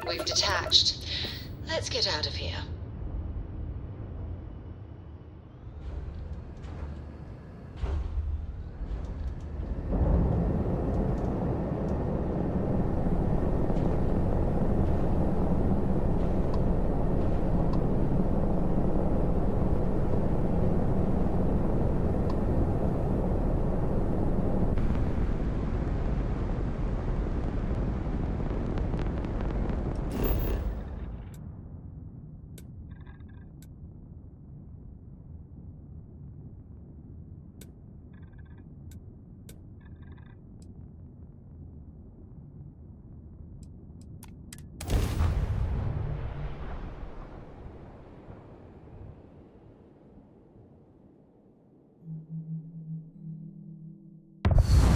We've detached. Let's get out of here.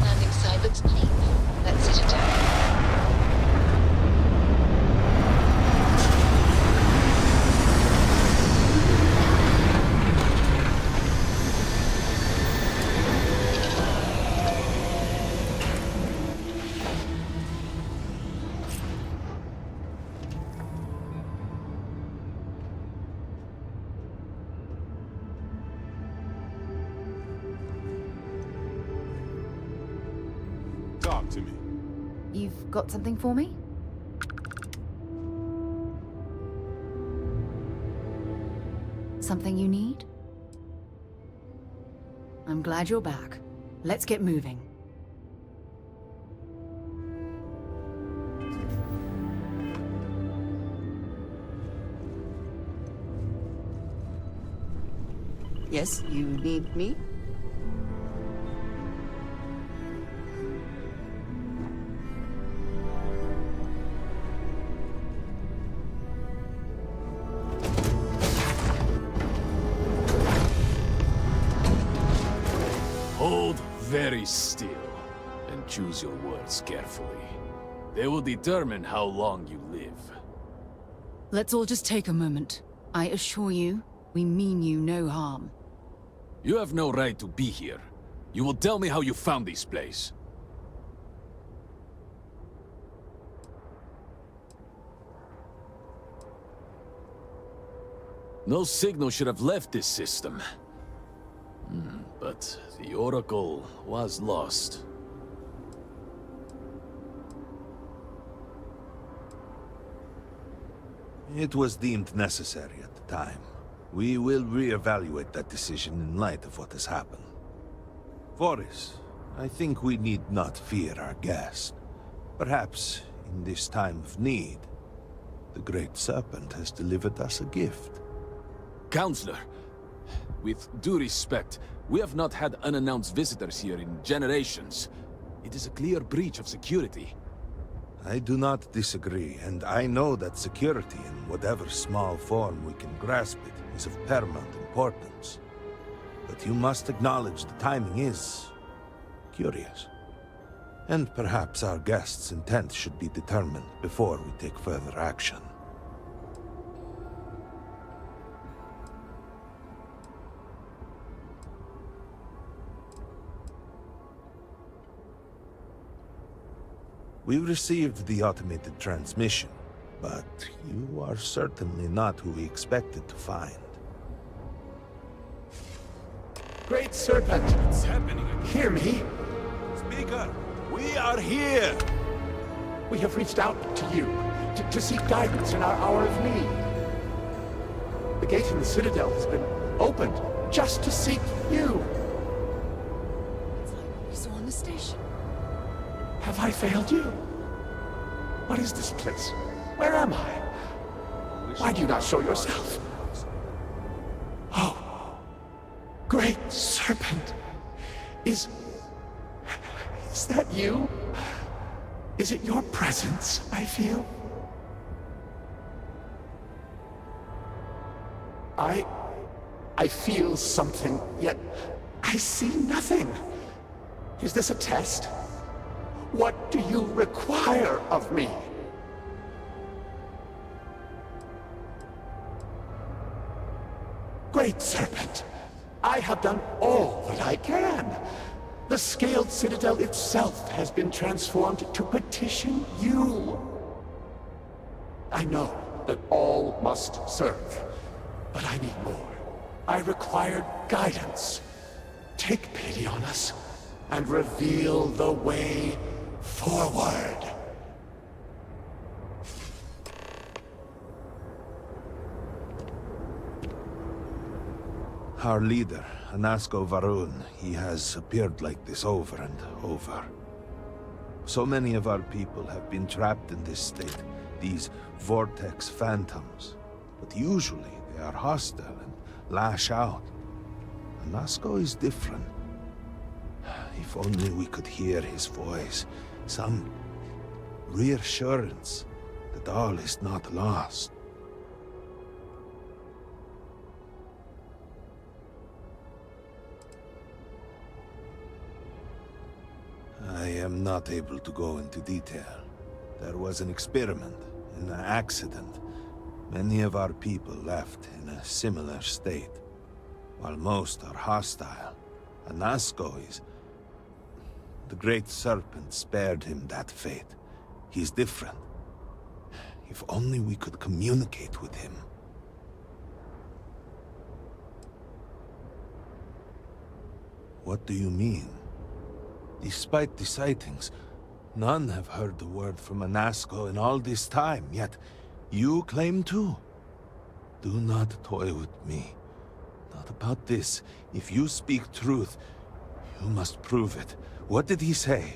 Landing side looks clean. Let's sit it down. Talk to me. You've got something for me? Something you need? I'm glad you're back. Let's get moving. Yes, you need me? Hold very still and choose your words carefully. They will determine how long you live. Let's all just take a moment. I assure you, we mean you no harm. You have no right to be here. You will tell me how you found this place. No signal should have left this system. But the Oracle was lost. It was deemed necessary at the time. We will re-evaluate that decision in light of what has happened. Voris, I think we need not fear our guest. Perhaps, in this time of need, the Great Serpent has delivered us a gift. Counselor, with due respect, we have not had unannounced visitors here in generations. It is a clear breach of security. I do not disagree, and I know that security, in whatever small form we can grasp it, is of paramount importance. But you must acknowledge the timing is curious. And perhaps our guest's intent should be determined before we take further action. We received the automated transmission, but you are certainly not who we expected to find. Great Serpent! What's happening again? Hear me! Speaker, we are here! We have reached out to you to seek guidance in our hour of need. The gate in the Citadel has been opened just to seek you. It's like what we saw on the station. Have I failed you? What is this place? Where am I? Why do you not show yourself? Oh, Great Serpent. Is that you? Is it your presence I feel? I feel something, yet I see nothing. Is this a test? What do you require of me? Great Serpent, I have done all that I can. The Scaled Citadel itself has been transformed to petition you. I know that all must serve, but I need more. I require guidance. Take pity on us and reveal the way forward. Our leader, Anasko Varun, he has appeared like this over and over. So many of our people have been trapped in this state, these vortex phantoms. But usually they are hostile and lash out. Anasko is different. If only we could hear his voice, some reassurance that all is not lost. I am not able to go into detail. There was an experiment, an accident. Many of our people left in a similar state. While most are hostile, Anasko is... The Great Serpent spared him that fate. He's different. If only we could communicate with him. What do you mean? Despite the sightings, none have heard the word from Anasko in all this time, yet you claim to. Do not toy with me. Not about this. If you speak truth, you must prove it. What did he say?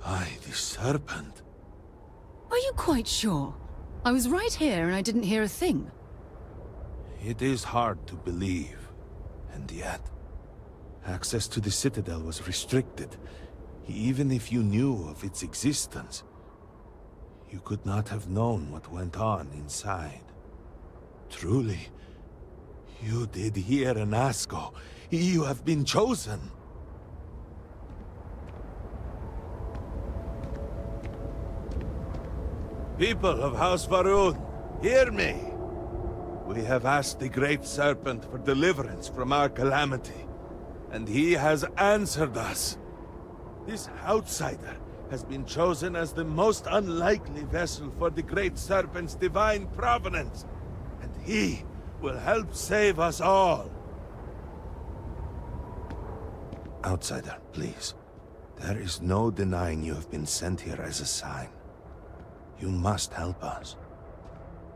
Aye, the serpent. Are you quite sure? I was right here and I didn't hear a thing. It is hard to believe, and yet... Access to the Citadel was restricted. Even if you knew of its existence, you could not have known what went on inside. Truly, you did hear Anasko. You have been chosen. People of House Varun, hear me! We have asked the Great Serpent for deliverance from our calamity, and he has answered us. This outsider has been chosen as the most unlikely vessel for the Great Serpent's divine providence, and he will help save us all. Outsider, please. There is no denying you have been sent here as a sign. You must help us.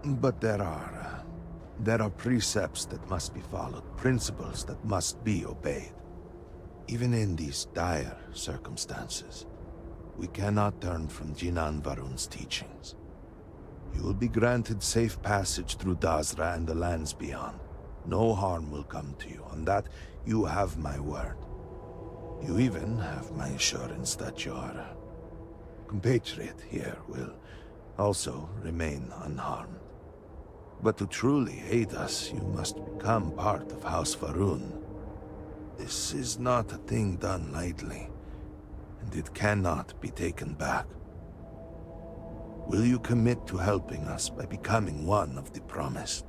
But there are precepts that must be followed, principles that must be obeyed. Even in these dire circumstances, we cannot turn from Jinan Varun's teachings. You will be granted safe passage through Dazra and the lands beyond. No harm will come to you. On that, you have my word. You even have my assurance that your compatriot here will also remain unharmed. But to truly aid us, you must become part of House Varun. This is not a thing done lightly, and it cannot be taken back. Will you commit to helping us by becoming one of the promised?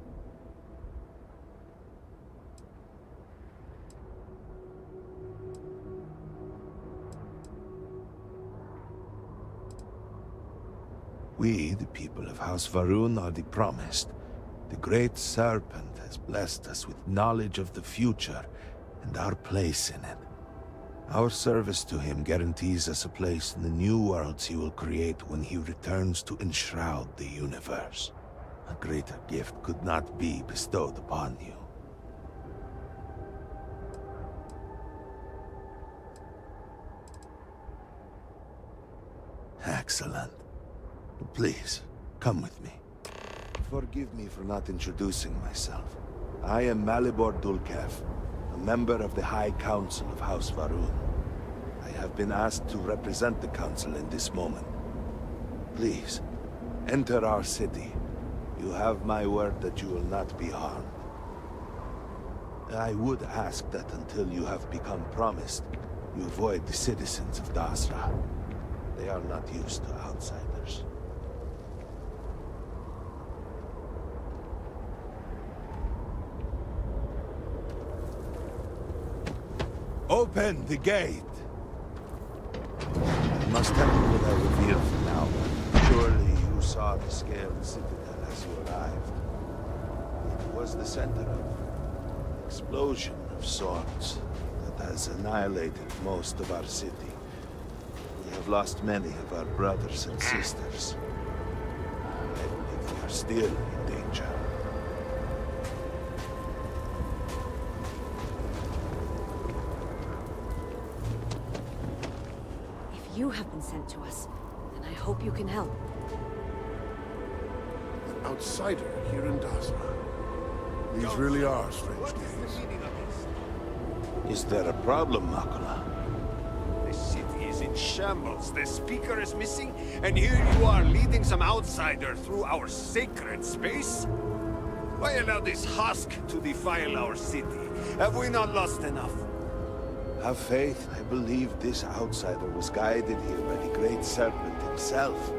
We, the people of House Varun, are the promised. The Great Serpent has blessed us with knowledge of the future and our place in it. Our service to him guarantees us a place in the new worlds he will create when he returns to enshroud the universe. A greater gift could not be bestowed upon you. Excellent. Please, come with me. Forgive me for not introducing myself. I am Malibor Dulkev, a member of the High Council of House Varun. I have been asked to represent the Council in this moment. Please, enter our city. You have my word that you will not be harmed. I would ask that until you have become promised, you avoid the citizens of Dasra. They are not used to outsiders. Open the gate! I must tell you what I reveal for now. Surely you saw the scaled citadel as you arrived. It was the center of an explosion of sorts that has annihilated most of our city. We have lost many of our brothers and sisters. I believe we are still in danger. If you have been sent to us, then I hope you can help. An outsider here in Dasra. These really are strange days. Is there a problem, Makula? The city is in shambles, the speaker is missing, and here you are leading some outsider through our sacred space? Why allow this husk to defile our city? Have we not lost enough? Have faith. I believe this outsider was guided here by the Great Serpent himself.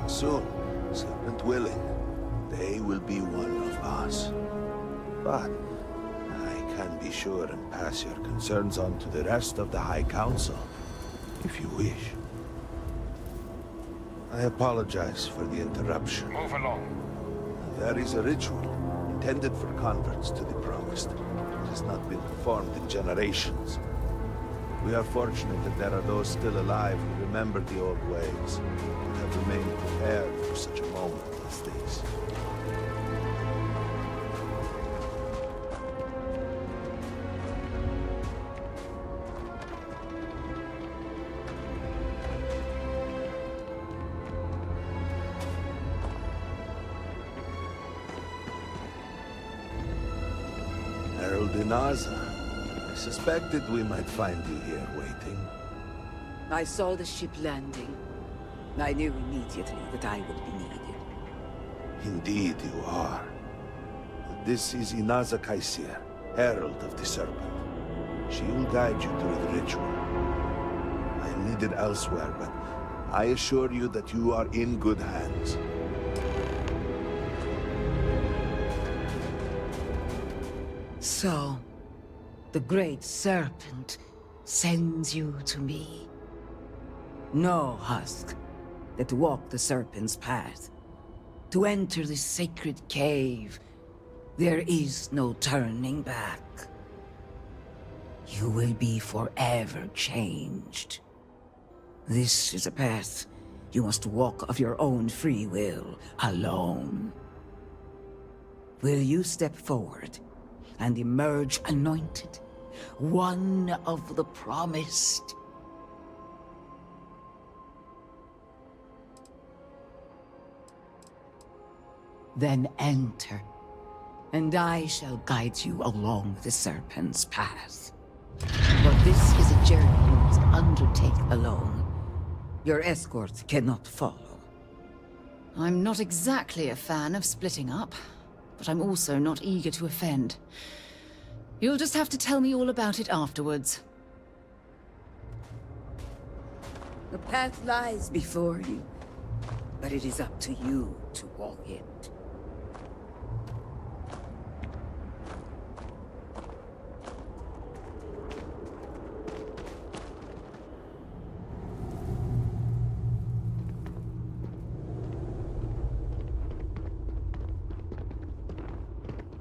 Soon, Serpent willing, they will be one of us. But I can be sure and pass your concerns on to the rest of the High Council, if you wish. I apologize for the interruption. Move along. There is a ritual intended for converts to the Promised. It has not been performed in generations. We are fortunate that there are those still alive who remember the old ways and have remained prepared for such a moment as this. Herald Inaza. I suspected we might find you here waiting. I saw the ship landing. I knew immediately that I would be needed. Indeed you are. This is Inaza Kaisir, Herald of the Serpent. She will guide you through the ritual. I am needed elsewhere, but I assure you that you are in good hands. So, the Great Serpent sends you to me. No husk that walk the Serpent's path. To enter the sacred cave, there is no turning back. You will be forever changed. This is a path you must walk of your own free will, alone. Will you step forward and emerge anointed, one of the promised? Then enter, and I shall guide you along the Serpent's path. For this is a journey you must undertake alone. Your escort cannot follow. I'm not exactly a fan of splitting up, but I'm also not eager to offend. You'll just have to tell me all about it afterwards. The path lies before you, but it is up to you to walk it.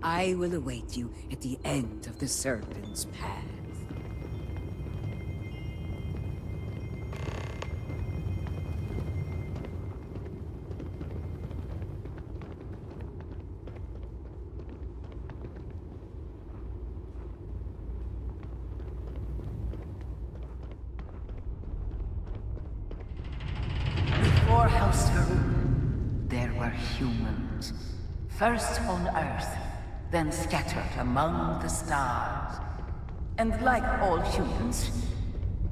I will await you at the end of the Serpent's path. First on Earth, then scattered among the stars. And like all humans,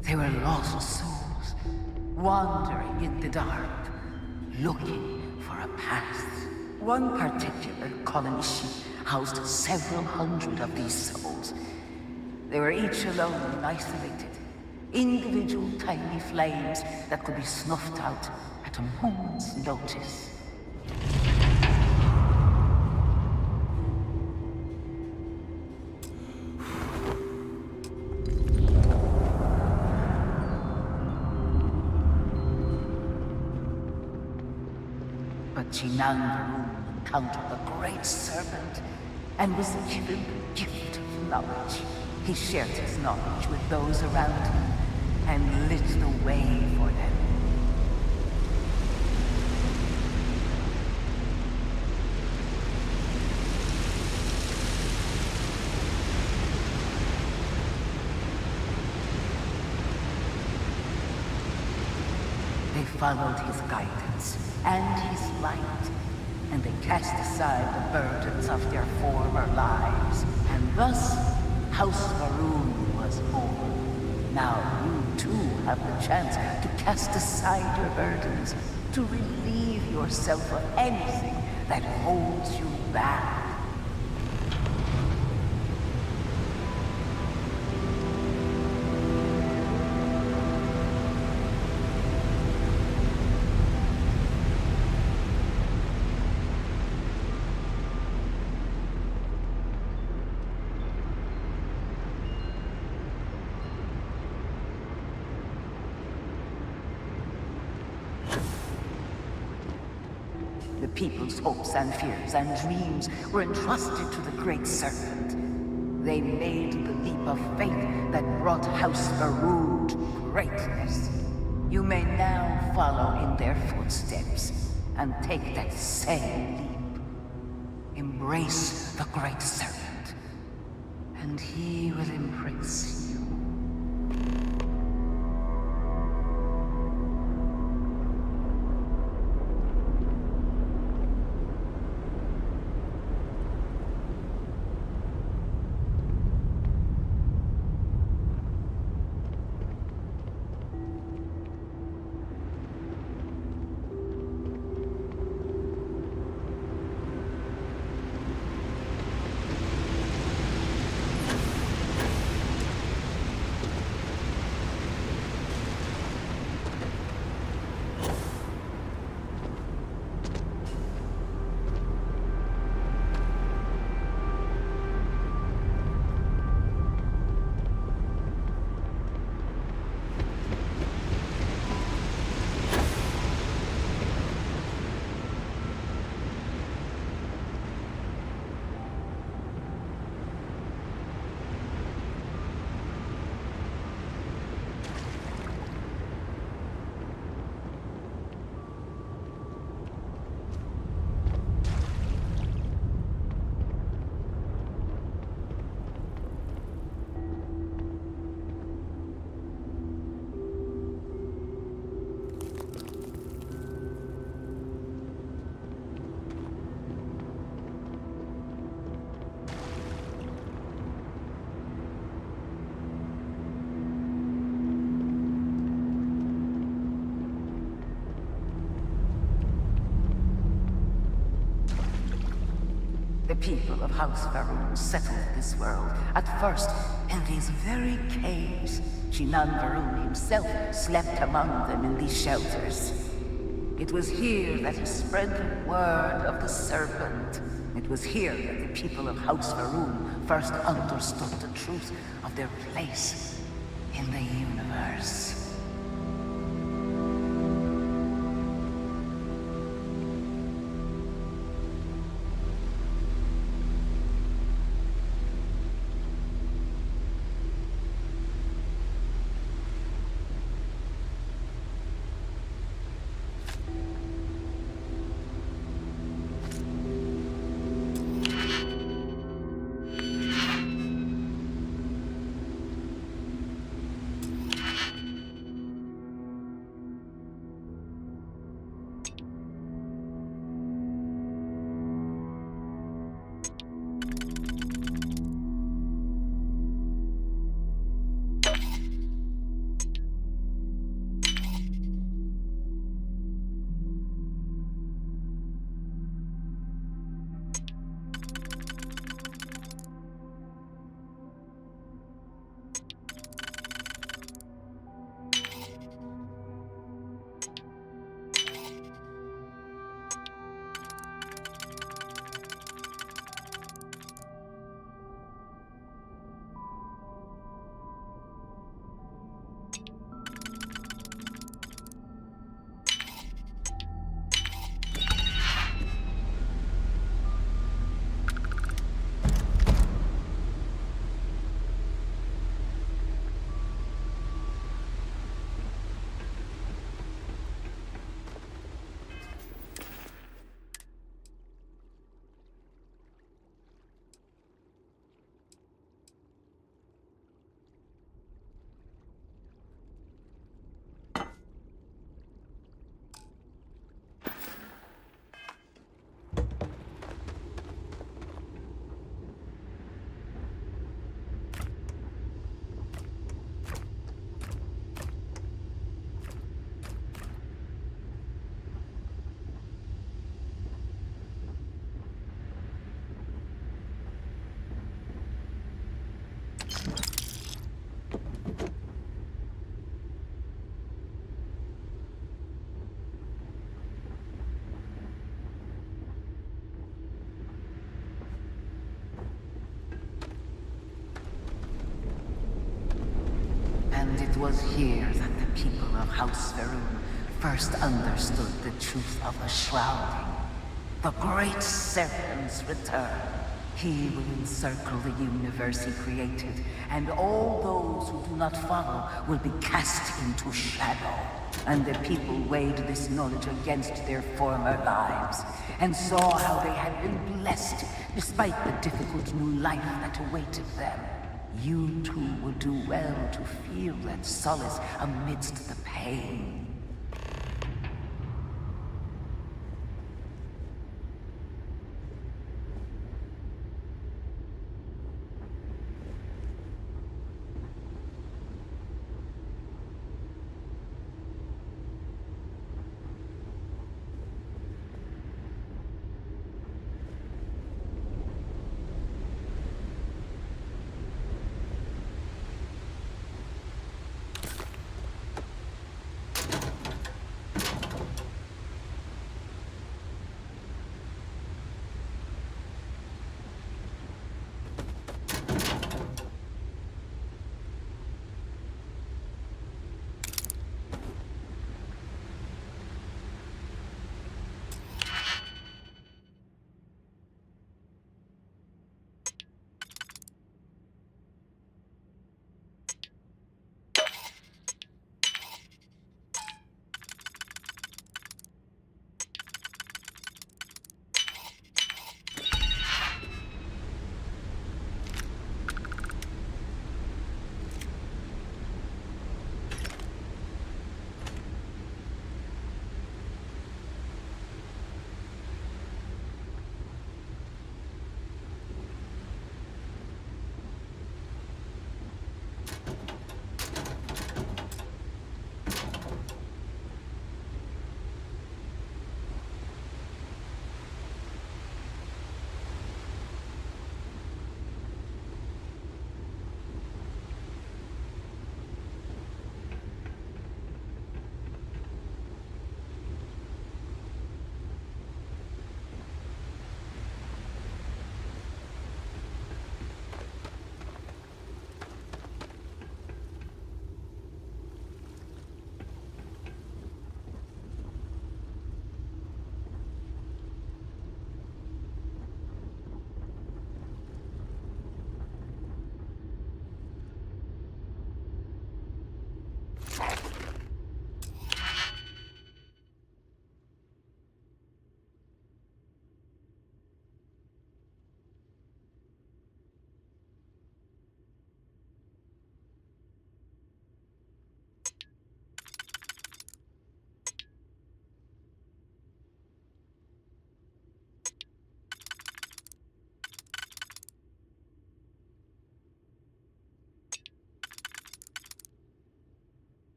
they were lost souls, wandering in the dark, looking for a path. One particular colony ship housed several hundred of these souls. They were each alone and isolated, individual tiny flames that could be snuffed out at a moment's notice. But Chinangaru encountered the Great Serpent and was given the gift of knowledge. He shared his knowledge with those around him and lit the way for them. They followed his guidance and his light, and they cast aside the burdens of their former lives. And thus, House Varun was born. Now you too have the chance to cast aside your burdens, to relieve yourself of anything that holds you back. The people's hopes and fears and dreams were entrusted to the Great Serpent. They made the leap of faith that brought House Varun to greatness. You may now follow in their footsteps and take that same leap. Embrace the Great Serpent, and he will embrace you. The people of House Varun settled this world, at first in these very caves. Shinan Varun himself slept among them in these shelters. It was here that he spread the word of the serpent. It was here that the people of House Varun first understood the truth of their place in the universe. It was here that the people of House Faerun first understood the truth of the shrouding. The great Serpent's return. He will encircle the universe he created, and all those who do not follow will be cast into shadow. And the people weighed this knowledge against their former lives, and saw how they had been blessed despite the difficult new life that awaited them. You too will do well to feel that solace amidst the pain.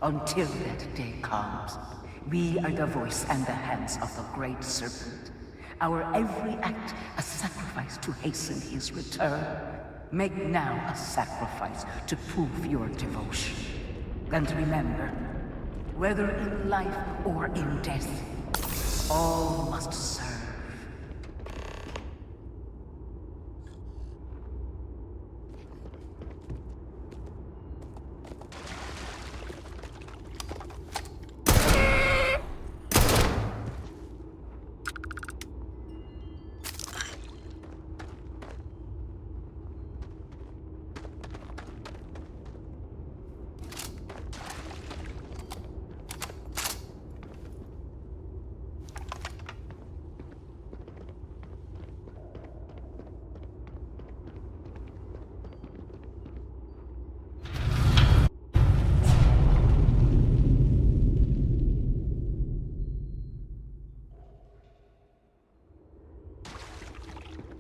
Until that day comes, we are the voice and the hands of the Great Serpent. Our every act a sacrifice to hasten his return. Make now a sacrifice to prove your devotion. And remember, whether in life or in death, all must serve.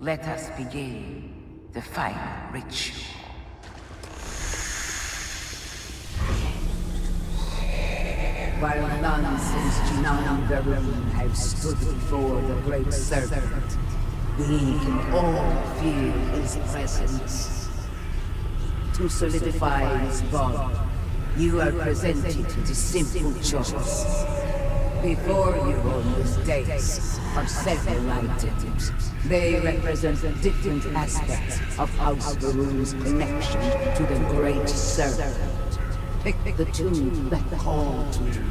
Let us begin the final ritual. While none since Jinan Varun have stood before the Great Serpent, we can all feel his presence. To solidify his bond, you are presented with a simple choice. Before you on this dais are several items. They represent different aspects of House Varun's connection to the Great Serpent. Pick the two that call to you.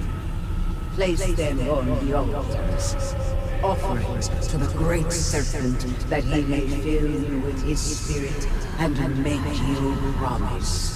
Place them on the altars. Offerings to the Great Serpent that he may fill you with his spirit and make you promise.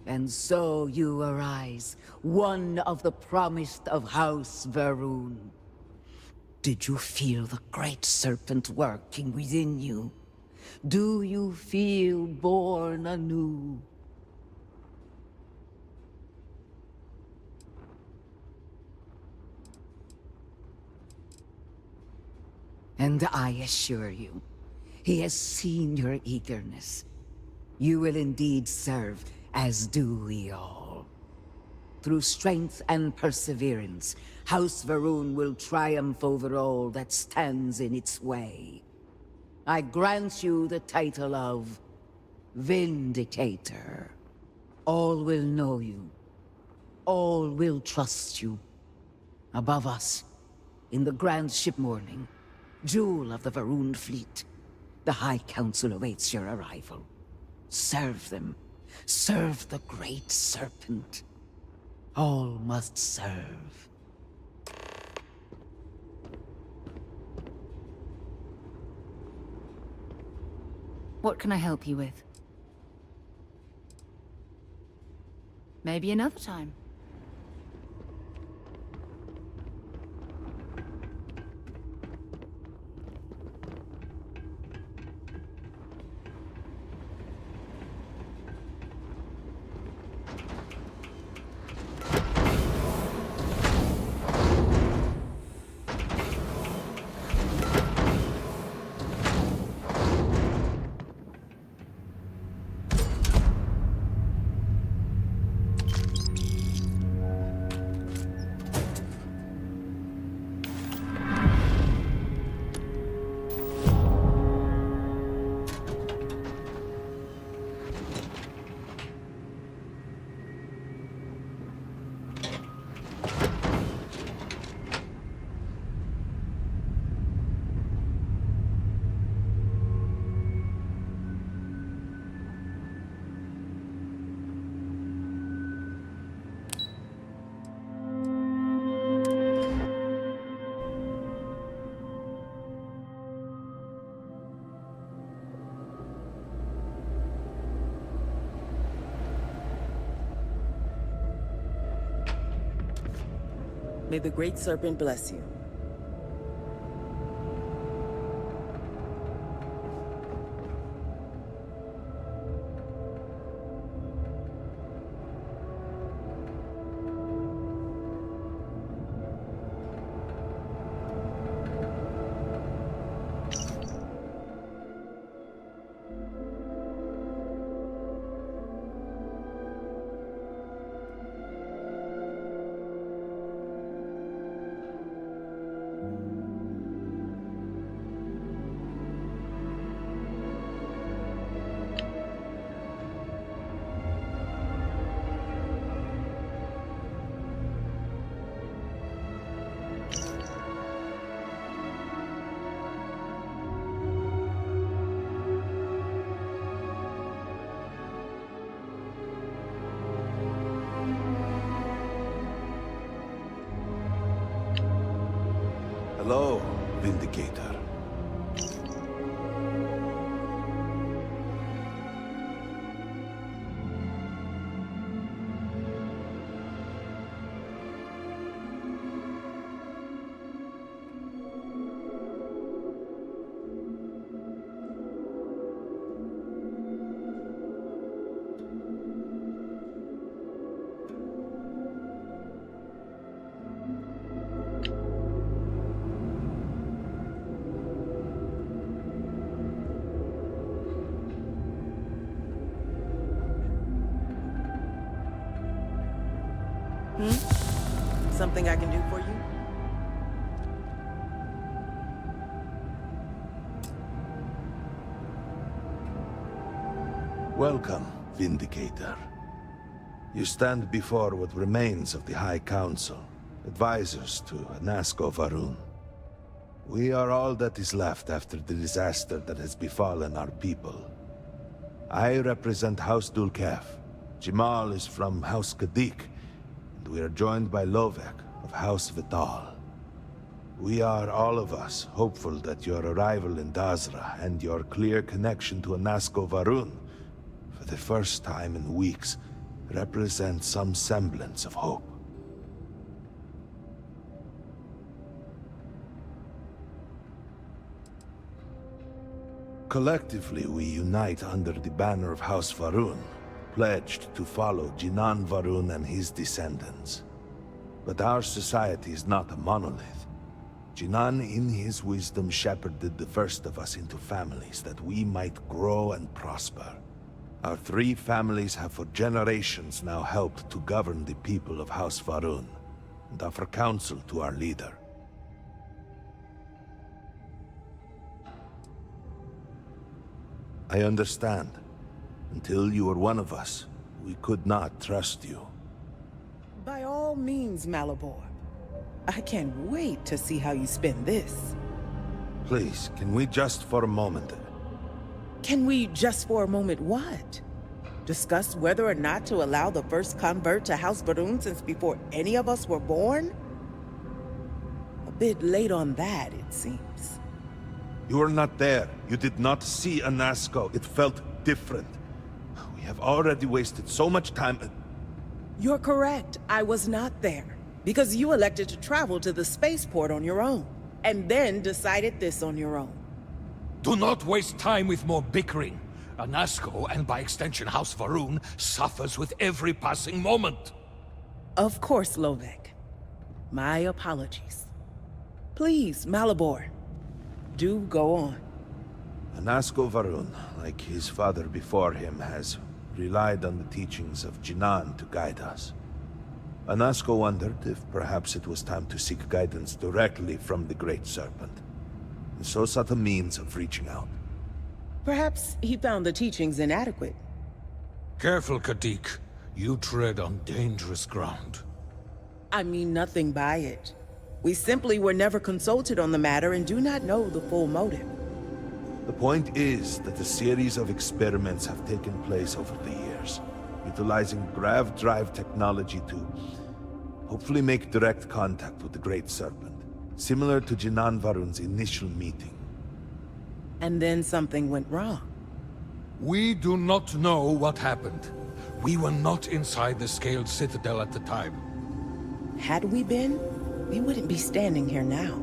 And so you arise, one of the promised of House Varun. Did you feel the Great Serpent working within you? Do you feel born anew? And I assure you, he has seen your eagerness. You will indeed serve, as do we all. Through strength and perseverance, House Varun will triumph over all that stands in its way. I grant you the title of Vindicator. All will know you. All will trust you. Above us, in the grand ship morning, jewel of the Varun fleet, the High Council awaits your arrival. Serve them. Serve the Great Serpent. All must serve. What can I help you with? Maybe another time. May the Great Serpent bless you. Hello, Vindicator. Something I can do for you? Welcome, Vindicator. You stand before what remains of the High Council, advisors to Anasco Varun. We are all that is left after the disaster that has befallen our people. I represent House Dulkef. Jamal is from House Kadik, and we are joined by Lovek of House Vital. We are, all of us, hopeful that your arrival in Dazra and your clear connection to Anasco Varun, for the first time in weeks, represent some semblance of hope. Collectively, we unite under the banner of House Varun, pledged to follow Jinan Varun and his descendants. But our society is not a monolith. Jinan, in his wisdom, shepherded the first of us into families that we might grow and prosper. Our 3 families have for generations now helped to govern the people of House Varun, and offer counsel to our leader. I understand. Until you were one of us, we could not trust you. By all means, Malabor. I can't wait to see how you spend this. Please, can we just for a moment... Can we just for a moment what? Discuss whether or not to allow the first convert to House Varun since before any of us were born? A bit late on that, it seems. You were not there. You did not see Anasco. It felt different. We have already wasted so much time... You're correct. I was not there. Because you elected to travel to the spaceport on your own. And then decided this on your own. Do not waste time with more bickering. Anasco, and by extension House Varun, suffers with every passing moment. Of course, Lovek. My apologies. Please, Malabor. Do go on. Anasco Varun, like his father before him, has relied on the teachings of Jinan to guide us. Anasco wondered if perhaps it was time to seek guidance directly from the Great Serpent, and so sought a means of reaching out. Perhaps he found the teachings inadequate. Careful, Kadik. You tread on dangerous ground. I mean nothing by it. We simply were never consulted on the matter and do not know the full motive. The point is that a series of experiments have taken place over the years, utilizing grav drive technology to hopefully make direct contact with the Great Serpent, similar to Jinan Varun's initial meeting. And then something went wrong. We do not know what happened. We were not inside the Scaled Citadel at the time. Had we been? we wouldn't be standing here now.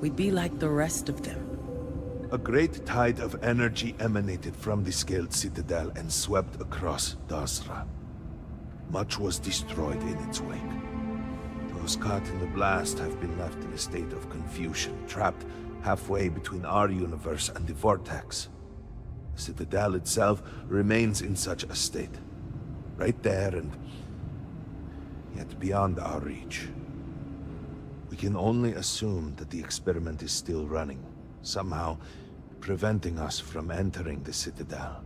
We'd be like the rest of them. A great tide of energy emanated from the Scaled Citadel and swept across Dasra. Much was destroyed in its wake. Those caught in the blast have been left in a state of confusion, trapped halfway between our universe and the Vortex. The Citadel itself remains in such a state. Right there and yet beyond our reach. We can only assume that the experiment is still running, somehow preventing us from entering the Citadel.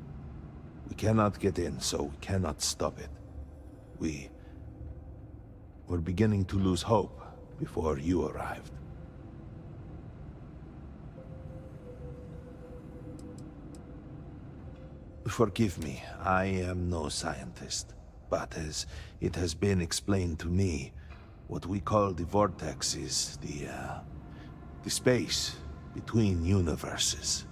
We cannot get in, so we cannot stop it. We're beginning to lose hope before you arrived. Forgive me, I am no scientist, but as it has been explained to me, what we call the Vortex is the space between universes.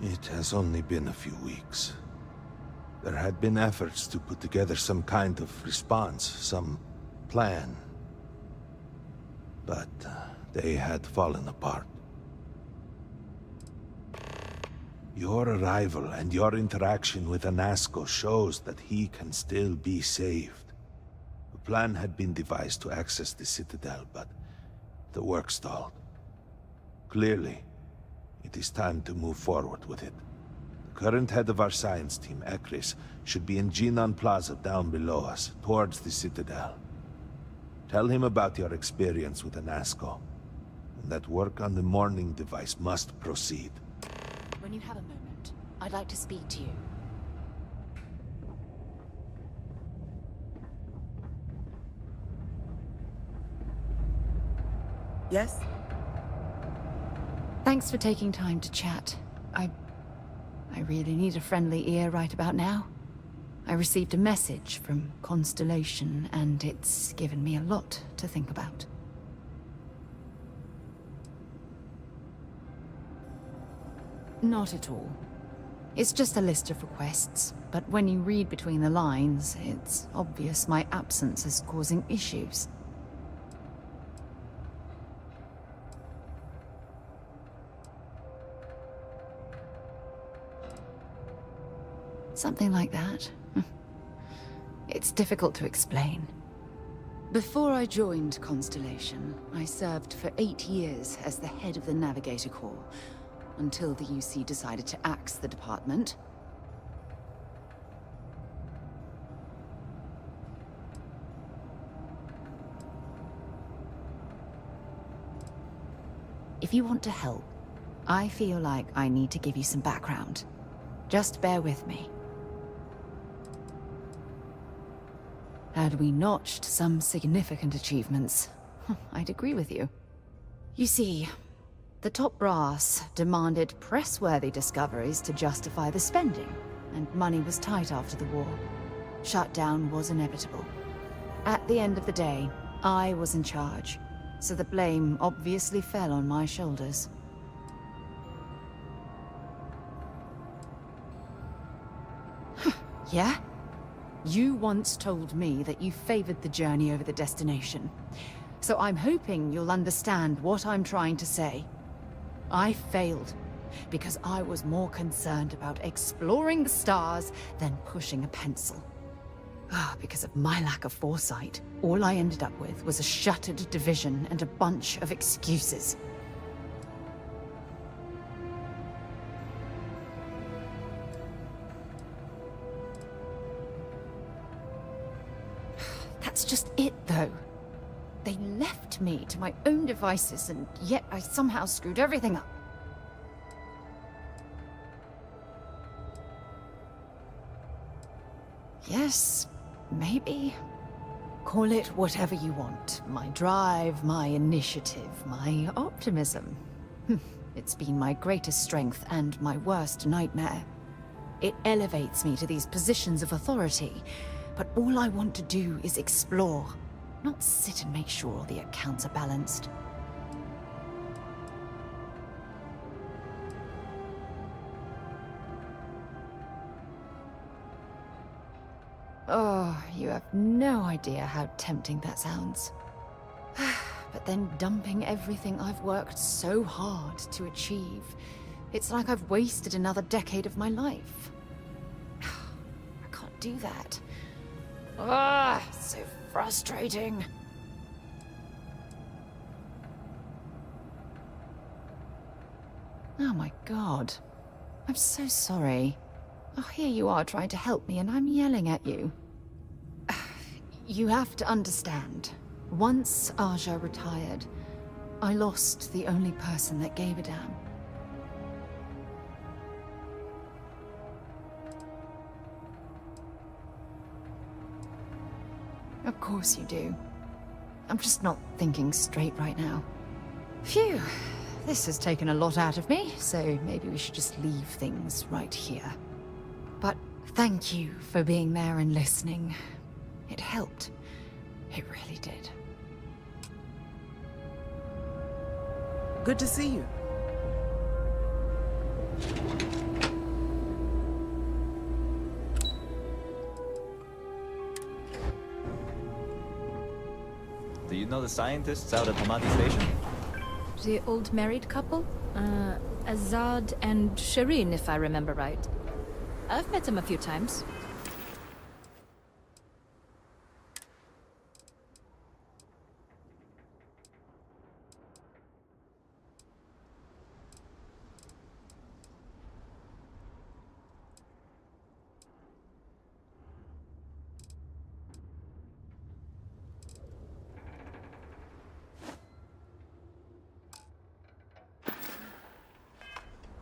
It has only been a few weeks. There had been efforts to put together some kind of response, some plan. But they had fallen apart. Your arrival and your interaction with Anasco shows that he can still be saved. A plan had been devised to access the Citadel, but the work stalled. Clearly, it is time to move forward with it. The current head of our science team, Ekris, should be in Jinan Plaza down below us, towards the Citadel. Tell him about your experience with Anasco, and that work on the morning device must proceed. When you have a moment, I'd like to speak to you. Yes? Thanks for taking time to chat. I really need a friendly ear right about now. I received a message from Constellation, and it's given me a lot to think about. Not at all. It's just a list of requests, but when you read between the lines, it's obvious my absence is causing issues. Something like that. It's difficult to explain. Before I joined Constellation, I served for 8 years as the head of the Navigator Corps, until the UC decided to axe the department. If you want to help, I feel like I need to give you some background. Just bear with me. Had we notched some significant achievements, I'd agree with you. You see, the top brass demanded press-worthy discoveries to justify the spending, and money was tight after the war. Shutdown was inevitable. At the end of the day, I was in charge, so the blame obviously fell on my shoulders. Yeah? You once told me that you favored the journey over the destination. So I'm hoping you'll understand what I'm trying to say. I failed because I was more concerned about exploring the stars than pushing a pencil. Because of my lack of foresight, all I ended up with was a shattered division and a bunch of excuses. That's just it, though. They left me to my own devices, and yet I somehow screwed everything up. Yes, maybe. Call it whatever you want. My drive, my initiative, my optimism. It's been my greatest strength and my worst nightmare. It elevates me to these positions of authority, but all I want to do is explore, not sit and make sure all the accounts are balanced. Oh, you have no idea how tempting that sounds. But then dumping everything I've worked so hard to achieve, it's like I've wasted another decade of my life. I can't do that. Ah, so frustrating. Oh my god. I'm so sorry. Oh, here you are trying to help me and I'm yelling at you. You have to understand. Once Aja retired, I lost the only person that gave a damn. Of course you do. I'm just not thinking straight right now. Phew. This has taken a lot out of me, so maybe we should just leave things right here. But thank you for being there and listening. It helped. It really did. Good to see you. Do you know the scientists out at Hamadi Station? The old married couple? Azad and Shireen, if I remember right. I've met them a few times.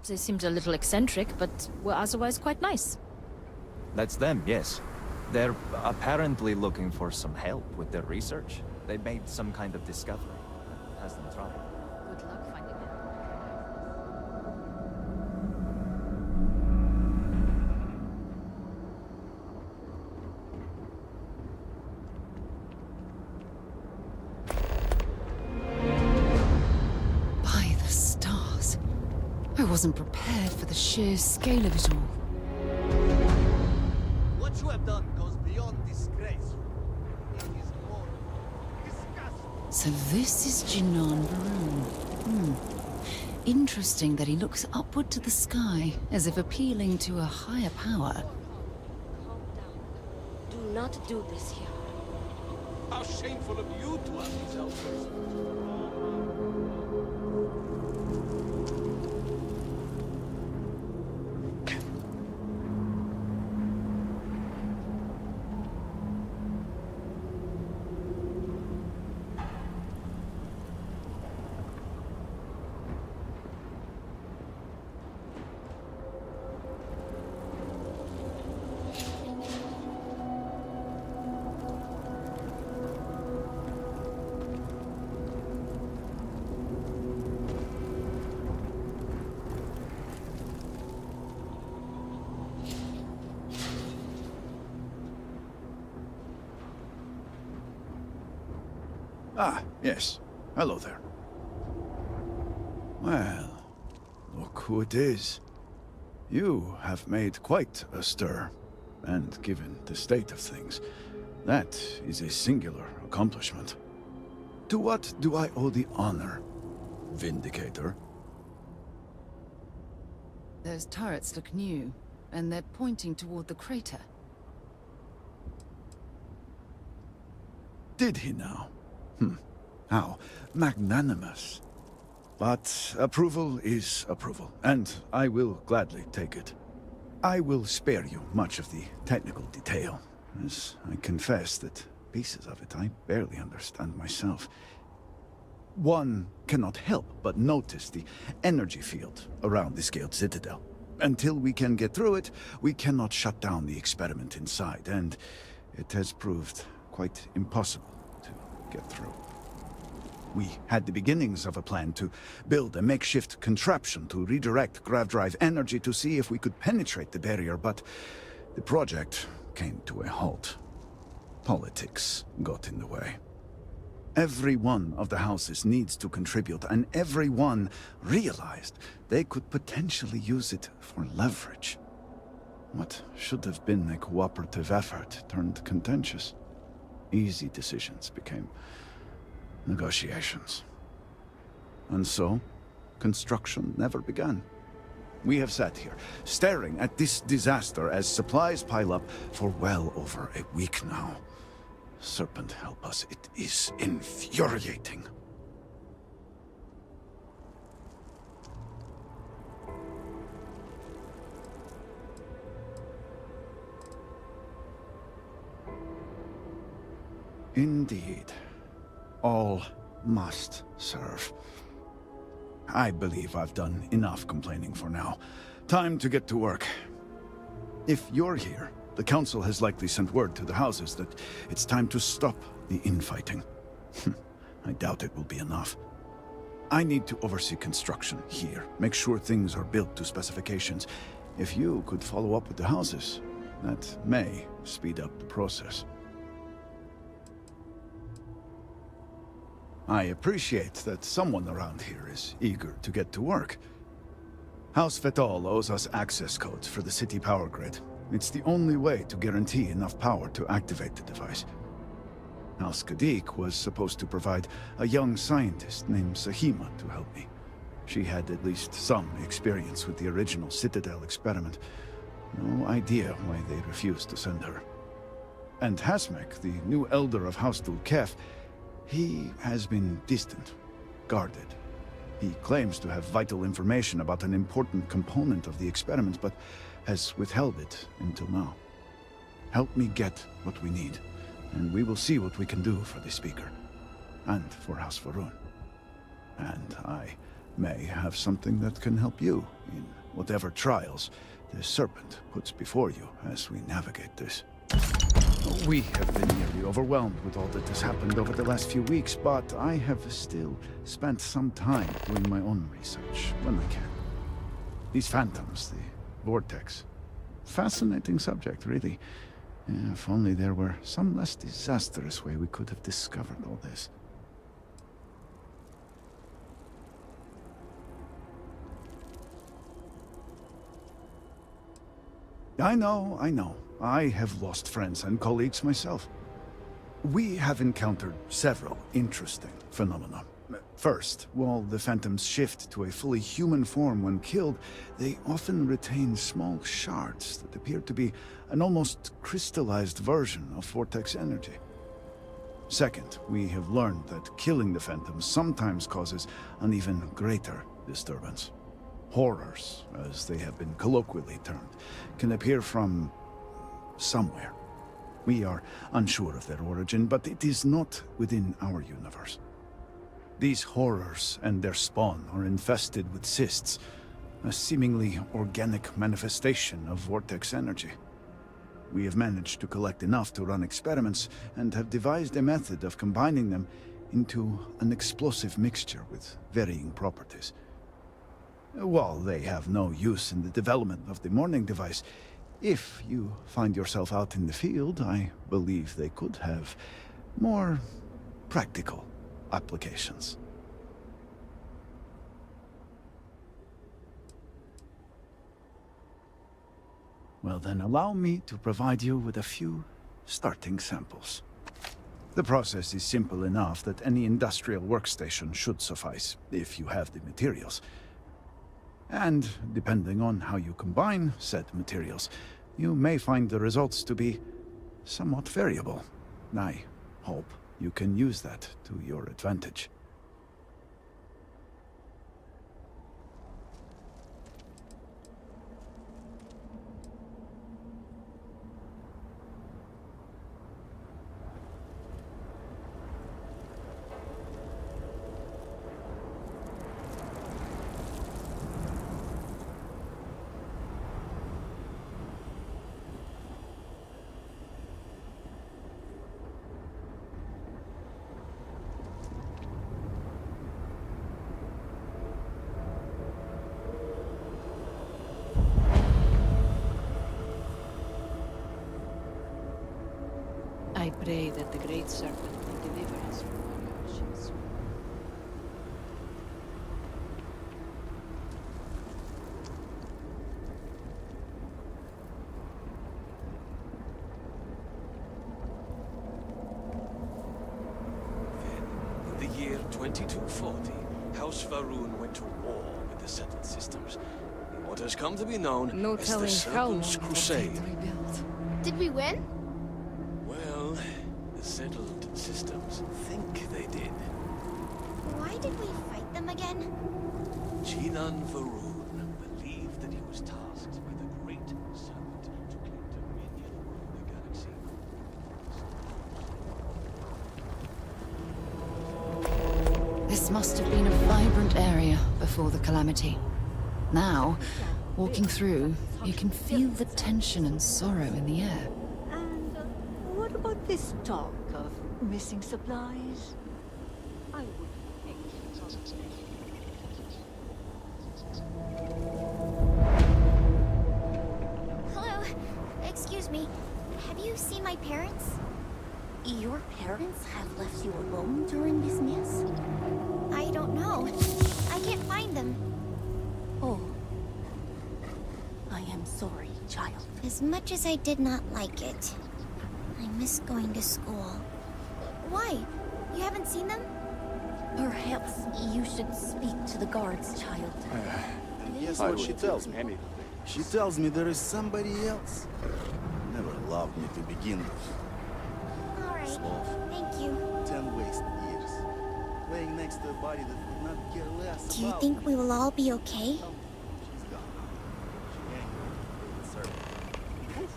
They seemed a little eccentric, but were otherwise quite nice. That's them, yes. They're apparently looking for some help with their research. They made some kind of discovery. Has them tried. Good luck finding them. By the stars. I wasn't prepared for the sheer scale of it all. What you have done goes beyond disgrace. It is more disgusting. So this is Jinan Varun. Interesting that he looks upward to the sky, as if appealing to a higher power. Calm down. Do not do this here. How shameful of you to have these elders. Ah, yes. Hello there. Well, look who it is. You have made quite a stir. And given the state of things, that is a singular accomplishment. To what do I owe the honor, Vindicator? Those turrets look new, and they're pointing toward the crater. Did he now? How magnanimous. But approval is approval, and I will gladly take it. I will spare you much of the technical detail, as I confess that pieces of it I barely understand myself. One cannot help but notice the energy field around the Scaled Citadel. Until we can get through it, we cannot shut down the experiment inside, and it has proved quite impossible to get through. We had the beginnings of a plan to build a makeshift contraption to redirect grav drive energy to see if we could penetrate the barrier, but the project came to a halt. Politics got in the way. Every one of the houses needs to contribute, and every one realized they could potentially use it for leverage. What should have been a cooperative effort turned contentious. Easy decisions became negotiations. And so, construction never began. We have sat here, staring at this disaster as supplies pile up for well over a week now. Serpent help us, it is infuriating. Indeed. All must serve. I believe I've done enough complaining for now. Time to get to work. If you're here, the Council has likely sent word to the houses that it's time to stop the infighting. I doubt it will be enough. I need to oversee construction here, make sure things are built to specifications. If you could follow up with the houses, that may speed up the process. I appreciate that someone around here is eager to get to work. House Fetal owes us access codes for the city power grid. It's the only way to guarantee enough power to activate the device. House Kadik was supposed to provide a young scientist named Sahima to help me. She had at least some experience with the original Citadel experiment. No idea why they refused to send her. And Hasmek, the new elder of House Dulkef, he has been distant, guarded. He claims to have vital information about an important component of the experiment, but has withheld it until now. Help me get what we need, and we will see what we can do for the Speaker, and for House Varun. And I may have something that can help you in whatever trials the Serpent puts before you as we navigate this. We have been nearly overwhelmed with all that has happened over the last few weeks, but I have still spent some time doing my own research when I can. These phantoms, the vortex. Fascinating subject, really. If only there were some less disastrous way we could have discovered all this. I know. I have lost friends and colleagues myself. We have encountered several interesting phenomena. First, while the phantoms shift to a fully human form when killed, they often retain small shards that appear to be an almost crystallized version of vortex energy. Second, we have learned that killing the phantoms sometimes causes an even greater disturbance. Horrors, as they have been colloquially termed, can appear from somewhere. We are unsure of their origin, but it is not within our universe. These horrors and their spawn are infested with cysts, a seemingly organic manifestation of vortex energy. We have managed to collect enough to run experiments and have devised a method of combining them into an explosive mixture with varying properties. While they have no use in the development of the morning device, if you find yourself out in the field, I believe they could have more practical applications. Well then, allow me to provide you with a few starting samples. The process is simple enough that any industrial workstation should suffice, if you have the materials. And, depending on how you combine said materials, you may find the results to be somewhat variable. I hope you can use that to your advantage. I pray that the Great Serpent may deliver us from our conscience. 2240, House Varun went to war with the settled systems in what has come to be known No as the telling how long Serpent's it will Crusade. take to rebuild. Did we win? Well, the settled systems think they did. Why did we fight them again? Chinan Varun believed that he was tasked by the Great Serpent to claim dominion over the galaxy. This must have been a vibrant area before the calamity. Now, walking through, you can feel the tension and sorrow in the air. And what about this talk of missing supplies? I would think. Hello? Excuse me. Have you seen my parents? Your parents have left you alone during this mess? I don't know. I can't find them. Oh. I am sorry, child. As much as I did not like it, I miss going to school. Why? You haven't seen them? Perhaps you should speak to the guards, child. And guess what she tells me? She tells me there is somebody else. Never loved me to begin with. Alright. Sloth. Thank you. 10 wasted years. Laying next to a body that would not care less Do you about think me. we will all be okay? She's gone. She ain't with Serpent.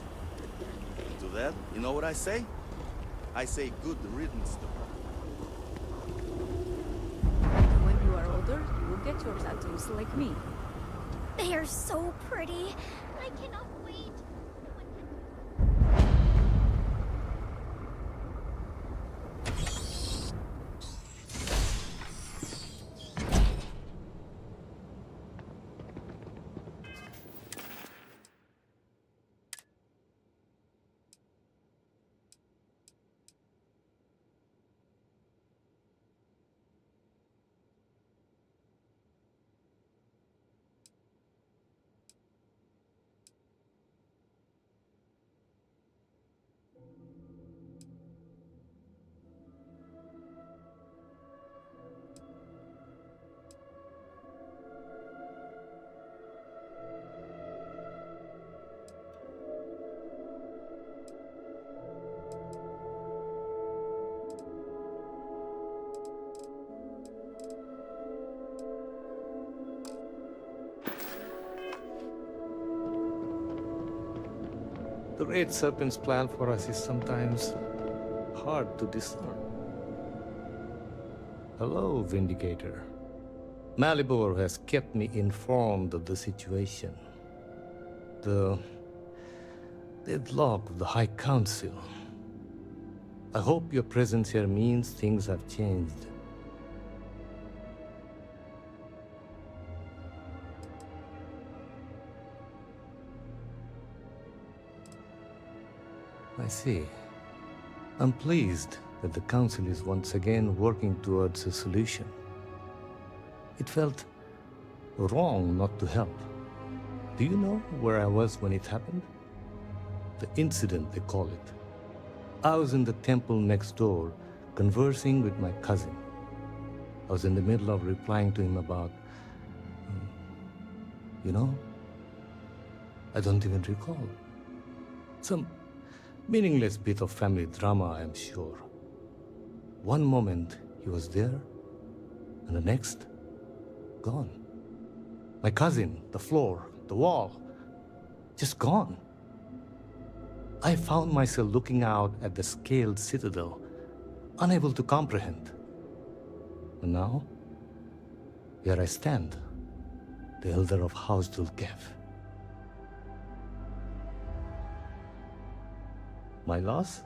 To that, you know what I say? I say good riddance to her. When you are older, you will get your tattoos like me. They are so pretty. I cannot wait. The Red Serpent's plan for us is sometimes hard to discern. Hello, Vindicator. Malibor has kept me informed of the situation. The deadlock of the High Council. I hope your presence here means things have changed. I see. I'm pleased that the Council is once again working towards a solution. It felt wrong not to help. Do you know where I was when it happened? The incident, they call it. I was in the temple next door, conversing with my cousin. I was in the middle of replying to him about... you know? I don't even recall. Some meaningless bit of family drama, I am sure. One moment, he was there, and the next, gone. My cousin, the floor, the wall, just gone. I found myself looking out at the scaled citadel, unable to comprehend. And now, here I stand, the elder of House Dulkev. My loss?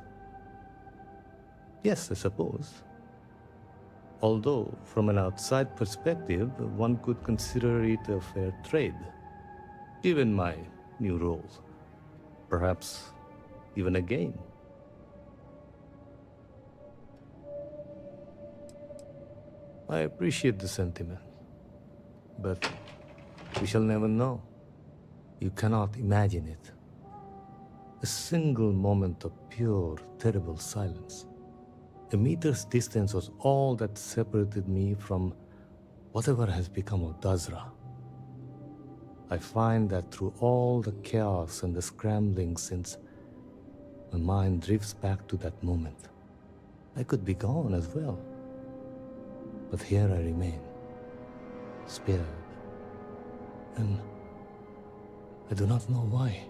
Yes, I suppose. Although, from an outside perspective, one could consider it a fair trade, given my new role. Perhaps even a gain. I appreciate the sentiment, but we shall never know. You cannot imagine it. A single moment of pure, terrible silence. A meter's distance was all that separated me from whatever has become of Dazra. I find that through all the chaos and the scrambling since, my mind drifts back to that moment. I could be gone as well. But here I remain, spared. And I do not know why.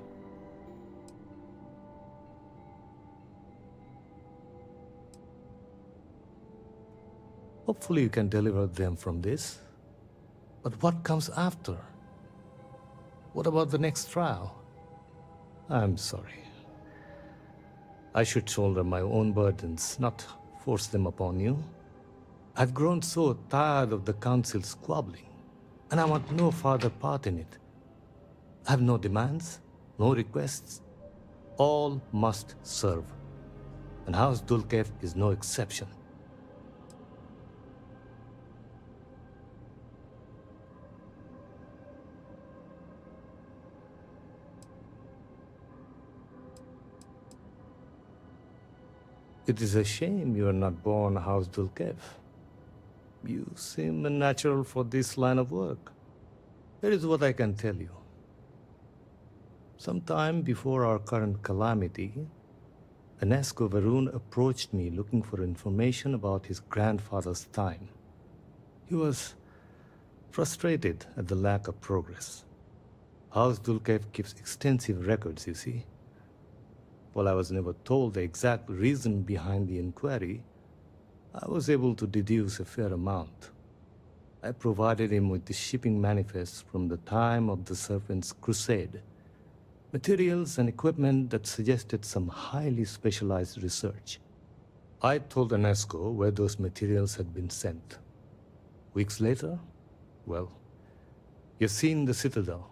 Hopefully you can deliver them from this. But what comes after? What about the next trial? I'm sorry. I should shoulder my own burdens, not force them upon you. I've grown so tired of the Council squabbling, and I want no further part in it. I have no demands, no requests. All must serve. And House Dulkev is no exception. It is a shame you are not born House Dulkev. You seem unnatural for this line of work. Here is what I can tell you. Sometime before our current calamity, Enesco Varun approached me looking for information about his grandfather's time. He was frustrated at the lack of progress. House Dulkev keeps extensive records, you see. While I was never told the exact reason behind the inquiry, I was able to deduce a fair amount. I provided him with the shipping manifests from the time of the Serpent's Crusade, materials and equipment that suggested some highly specialized research. I told Enesco where those materials had been sent. Weeks later, well, you've seen the Citadel.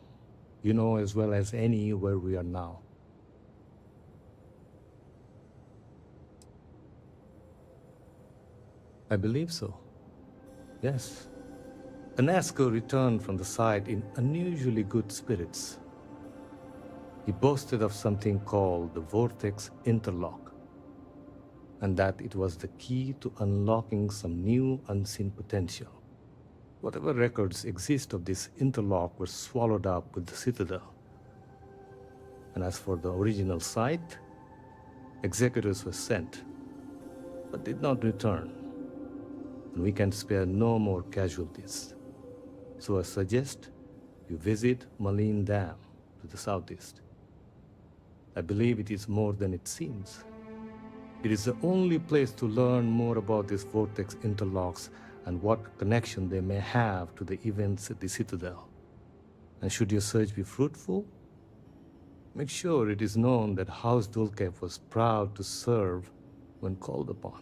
You know as well as any where we are now. I believe so. Yes. Enesco returned from the site in unusually good spirits. He boasted of something called the Vortex Interlock, and that it was the key to unlocking some new unseen potential. Whatever records exist of this interlock were swallowed up with the Citadel. And as for the original site, executors were sent, but did not return. And we can spare no more casualties. So I suggest you visit Malin Dam to the southeast. I believe it is more than it seems. It is the only place to learn more about these vortex interlocks and what connection they may have to the events at the Citadel. And should your search be fruitful, make sure it is known that House Dulkev was proud to serve when called upon.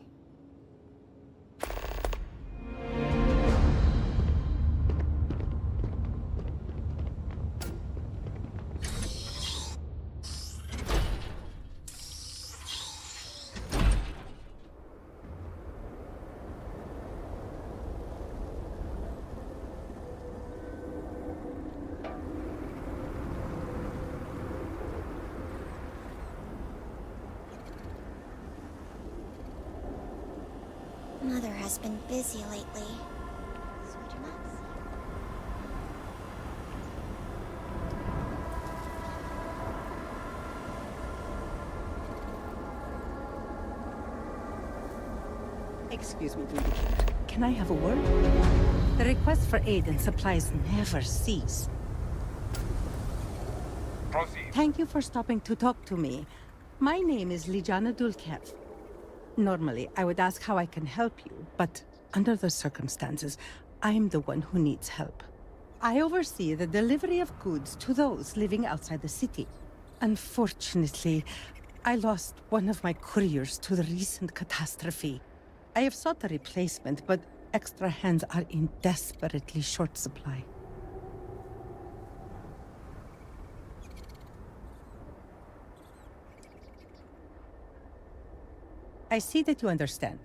Mother has been busy lately. Excuse me, Lady Killer. Can I have a word? The requests for aid and supplies never cease. Proceed. Thank you for stopping to talk to me. My name is Liljana Dulkev. Normally, I would ask how I can help you, but under the circumstances, I am the one who needs help. I oversee the delivery of goods to those living outside the city. Unfortunately, I lost one of my couriers to the recent catastrophe. I have sought a replacement, but extra hands are in desperately short supply. I see that you understand.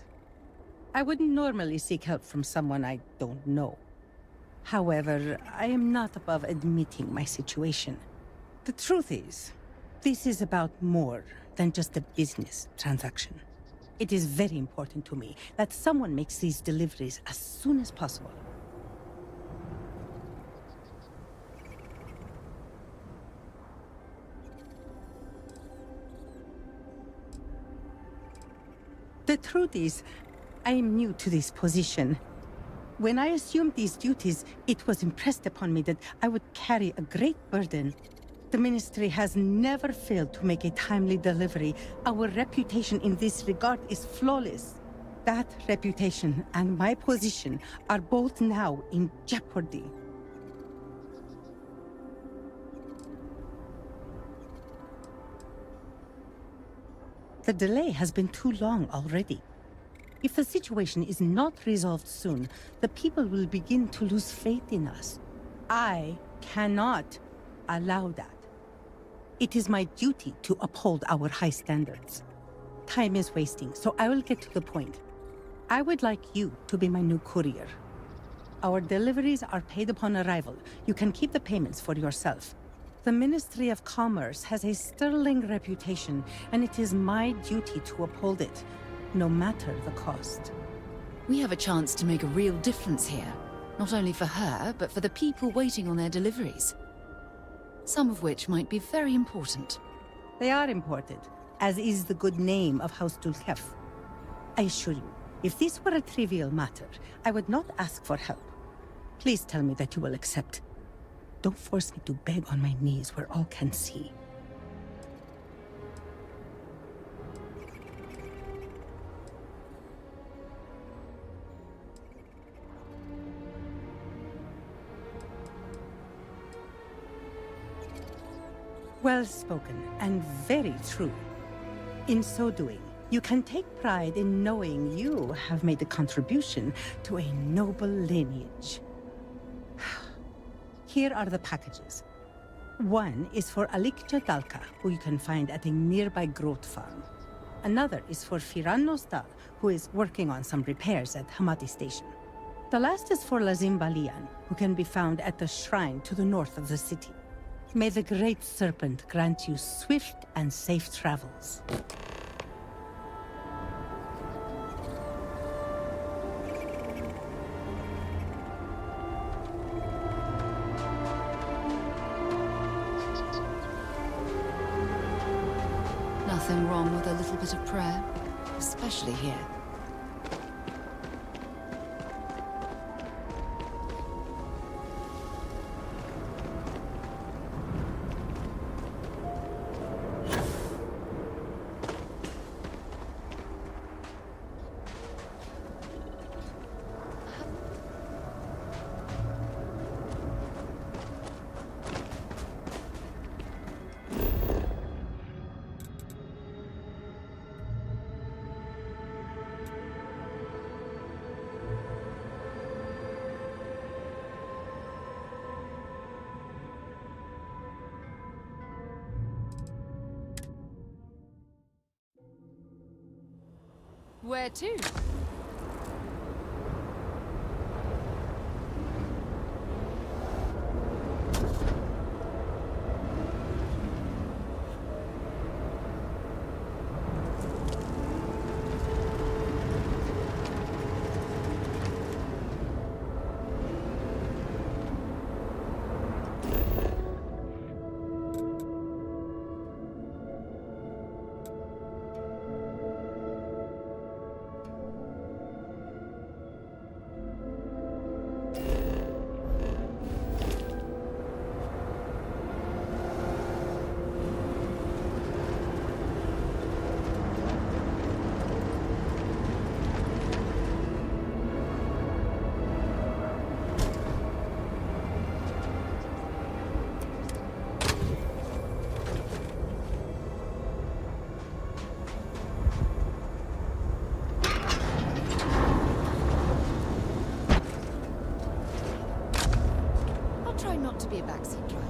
I wouldn't normally seek help from someone I don't know. However, I am not above admitting my situation. The truth is, this is about more than just a business transaction. It is very important to me that someone makes these deliveries as soon as possible. The truth is, I am new to this position. When I assumed these duties, it was impressed upon me that I would carry a great burden. The Ministry has never failed to make a timely delivery. Our reputation in this regard is flawless. That reputation and my position are both now in jeopardy. The delay has been too long already. If the situation is not resolved soon, the people will begin to lose faith in us. I cannot allow that. It is my duty to uphold our high standards. Time is wasting, so I will get to the point. I would like you to be my new courier. Our deliveries are paid upon arrival. You can keep the payments for yourself. The Ministry of Commerce has a sterling reputation, and it is my duty to uphold it, no matter the cost. We have a chance to make a real difference here. Not only for her, but for the people waiting on their deliveries. Some of which might be very important. They are important, as is the good name of House Dulkef. I assure you, if this were a trivial matter, I would not ask for help. Please tell me that you will accept. Don't force me to beg on my knees where all can see. Well spoken, and very true. In so doing, you can take pride in knowing you have made a contribution to a noble lineage. Here are the packages. One is for Alikja Dalka, who you can find at a nearby growth farm. Another is for Firan Nostal, who is working on some repairs at Hamati Station. The last is for Lazim Balian, who can be found at the shrine to the north of the city. May the Great Serpent grant you swift and safe travels. Nothing wrong with a little bit of prayer, especially here. Where to? Not to be a backseat driver.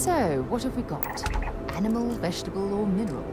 So, what have we got? Animal, vegetable, or mineral?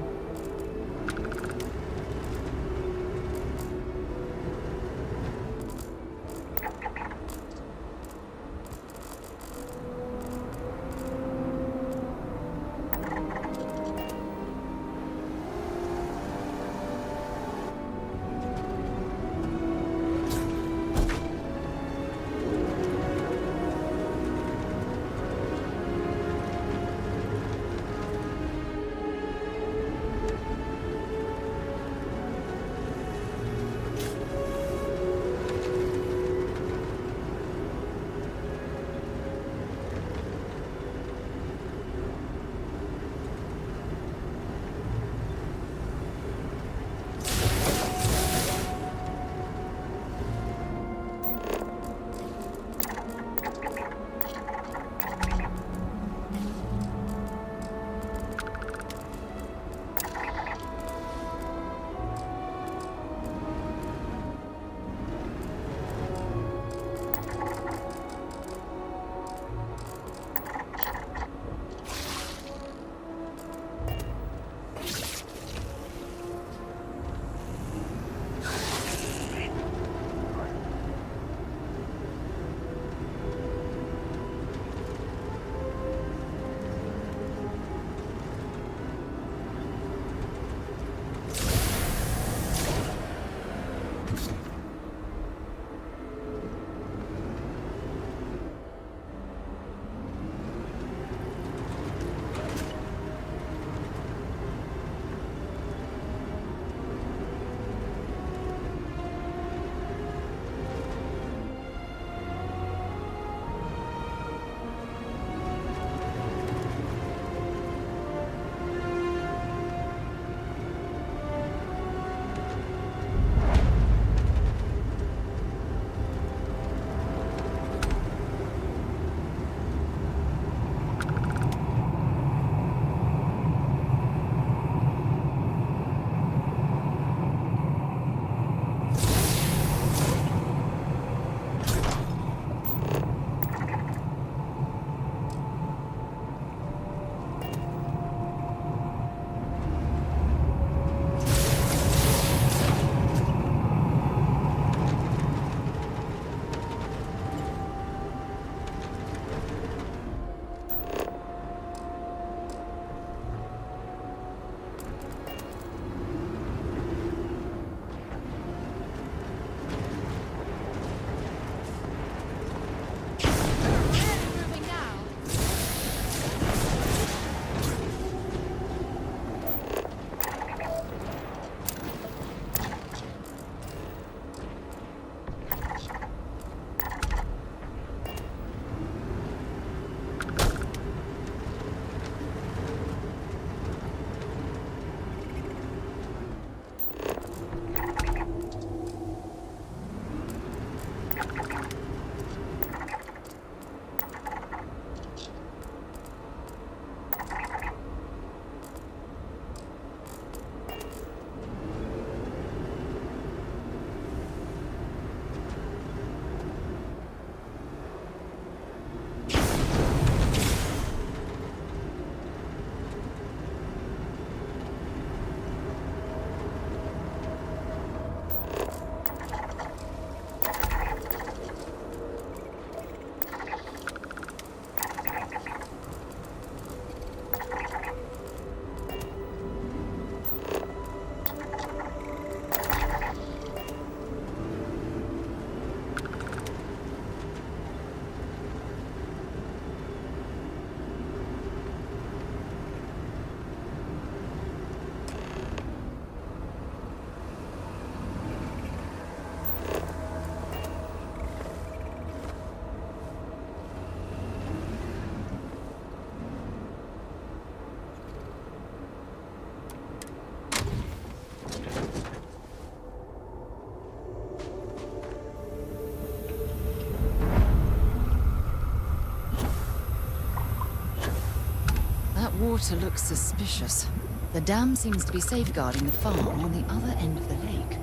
That water looks suspicious. The dam seems to be safeguarding the farm on the other end of the lake.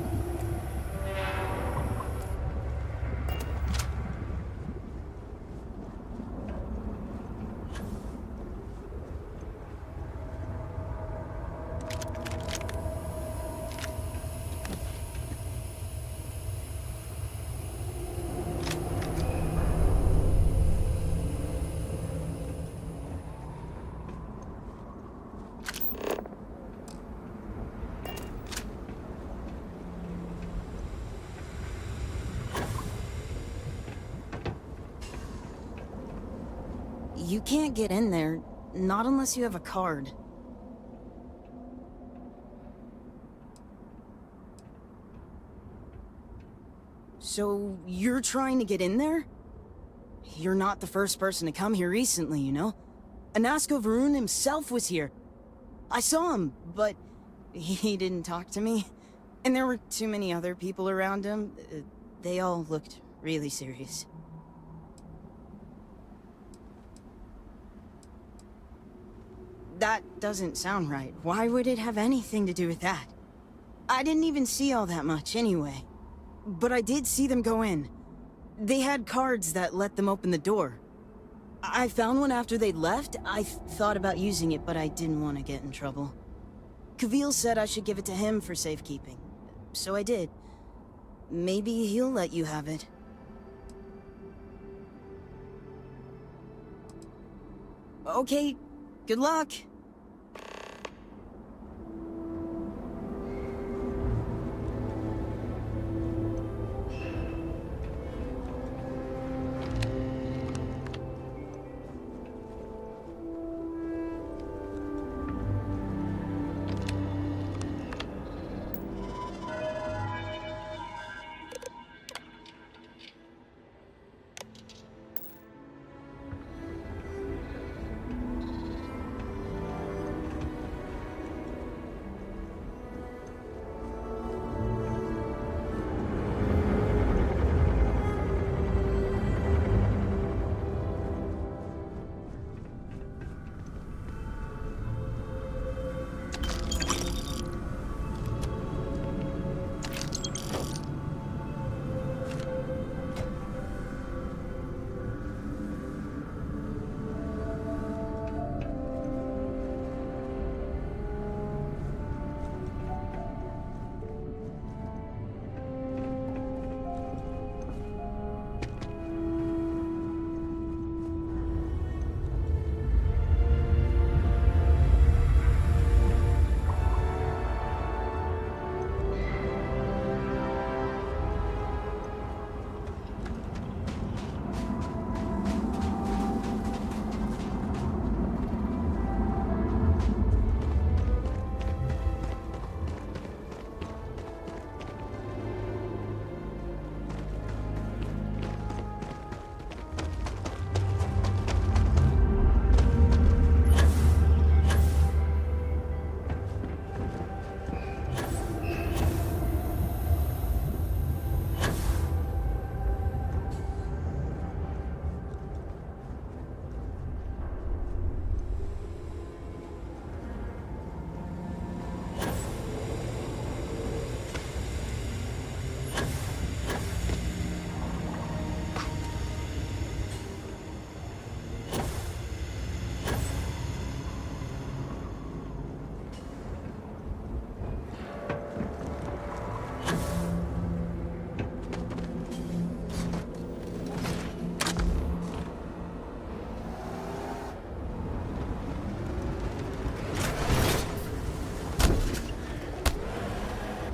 You can't get in there, not unless you have a card. So, you're trying to get in there? You're not the first person to come here recently, you know? Anasko Varun himself was here. I saw him, but he didn't talk to me. And there were too many other people around him. They all looked really serious. That doesn't sound right. Why would it have anything to do with that? I didn't even see all that much anyway. But I did see them go in. They had cards that let them open the door. I found one after they left. I thought about using it, but I didn't want to get in trouble. Kavil said I should give it to him for safekeeping. So I did. Maybe he'll let you have it. Okay, good luck.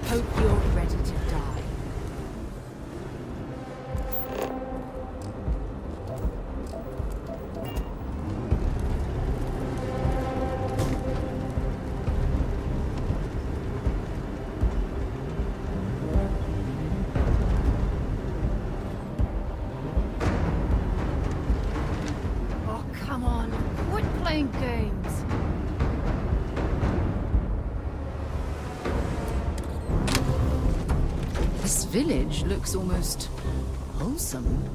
Hope you're ready to die. Oh, come on. Quit playing games. This village looks almost wholesome.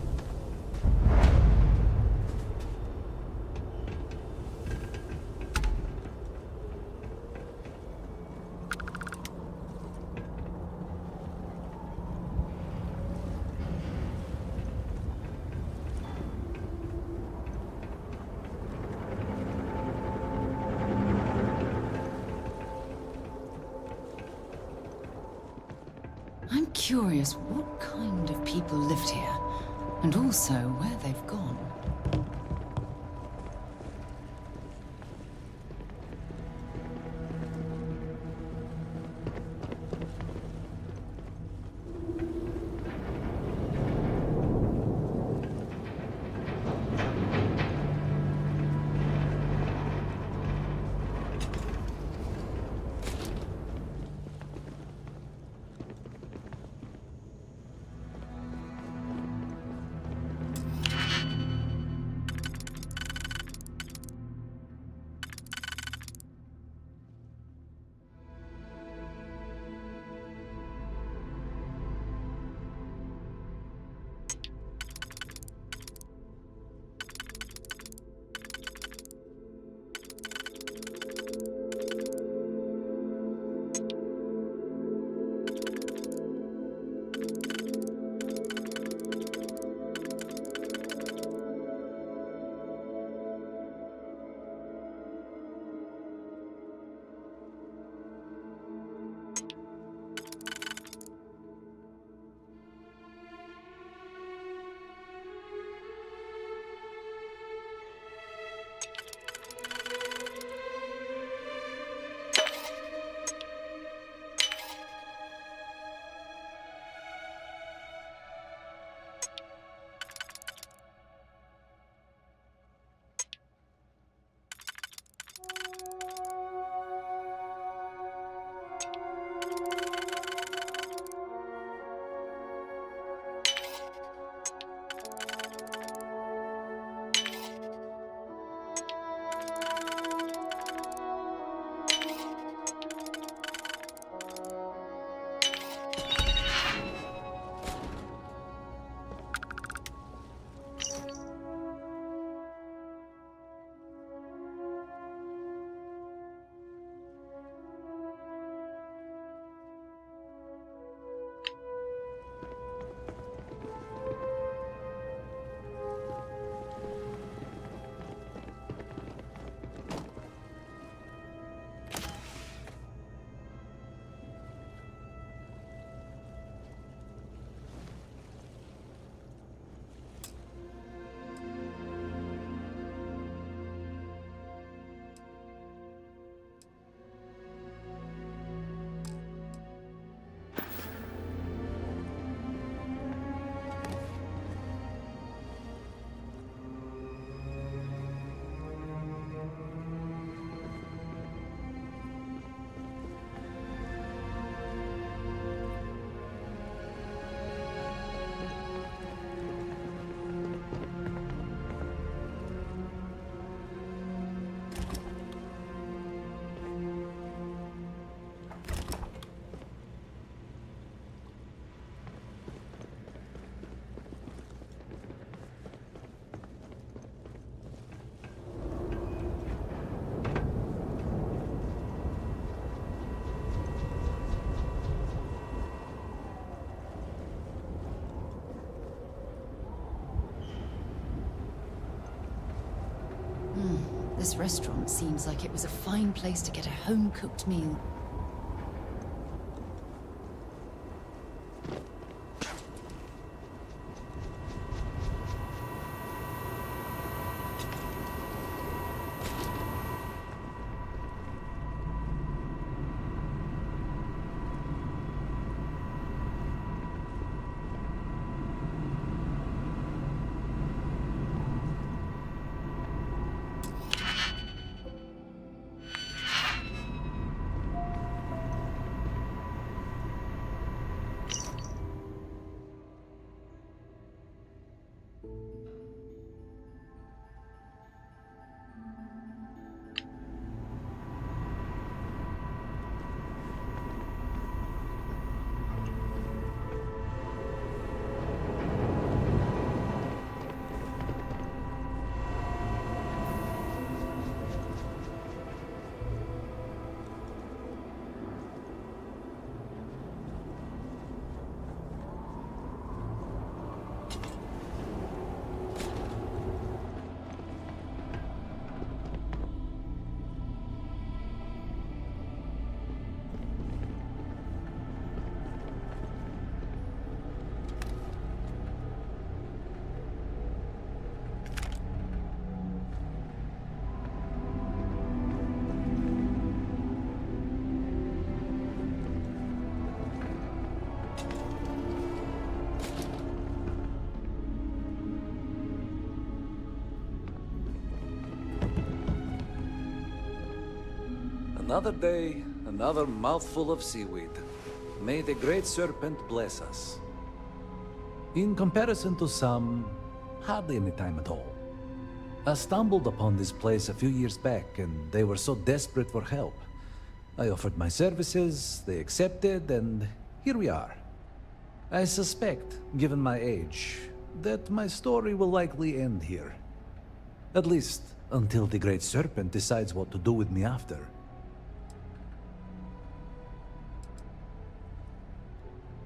I'm curious what kind of people lived here, and also where they've gone. This restaurant seems like it was a fine place to get a home-cooked meal. Another day, another mouthful of seaweed. May the great serpent bless us. In comparison to some, hardly any time at all. I stumbled upon this place a few years back, and they were so desperate for help. I offered my services, they accepted, and here we are. I suspect, given my age, that my story will likely end here. At least, until the Great Serpent decides what to do with me after.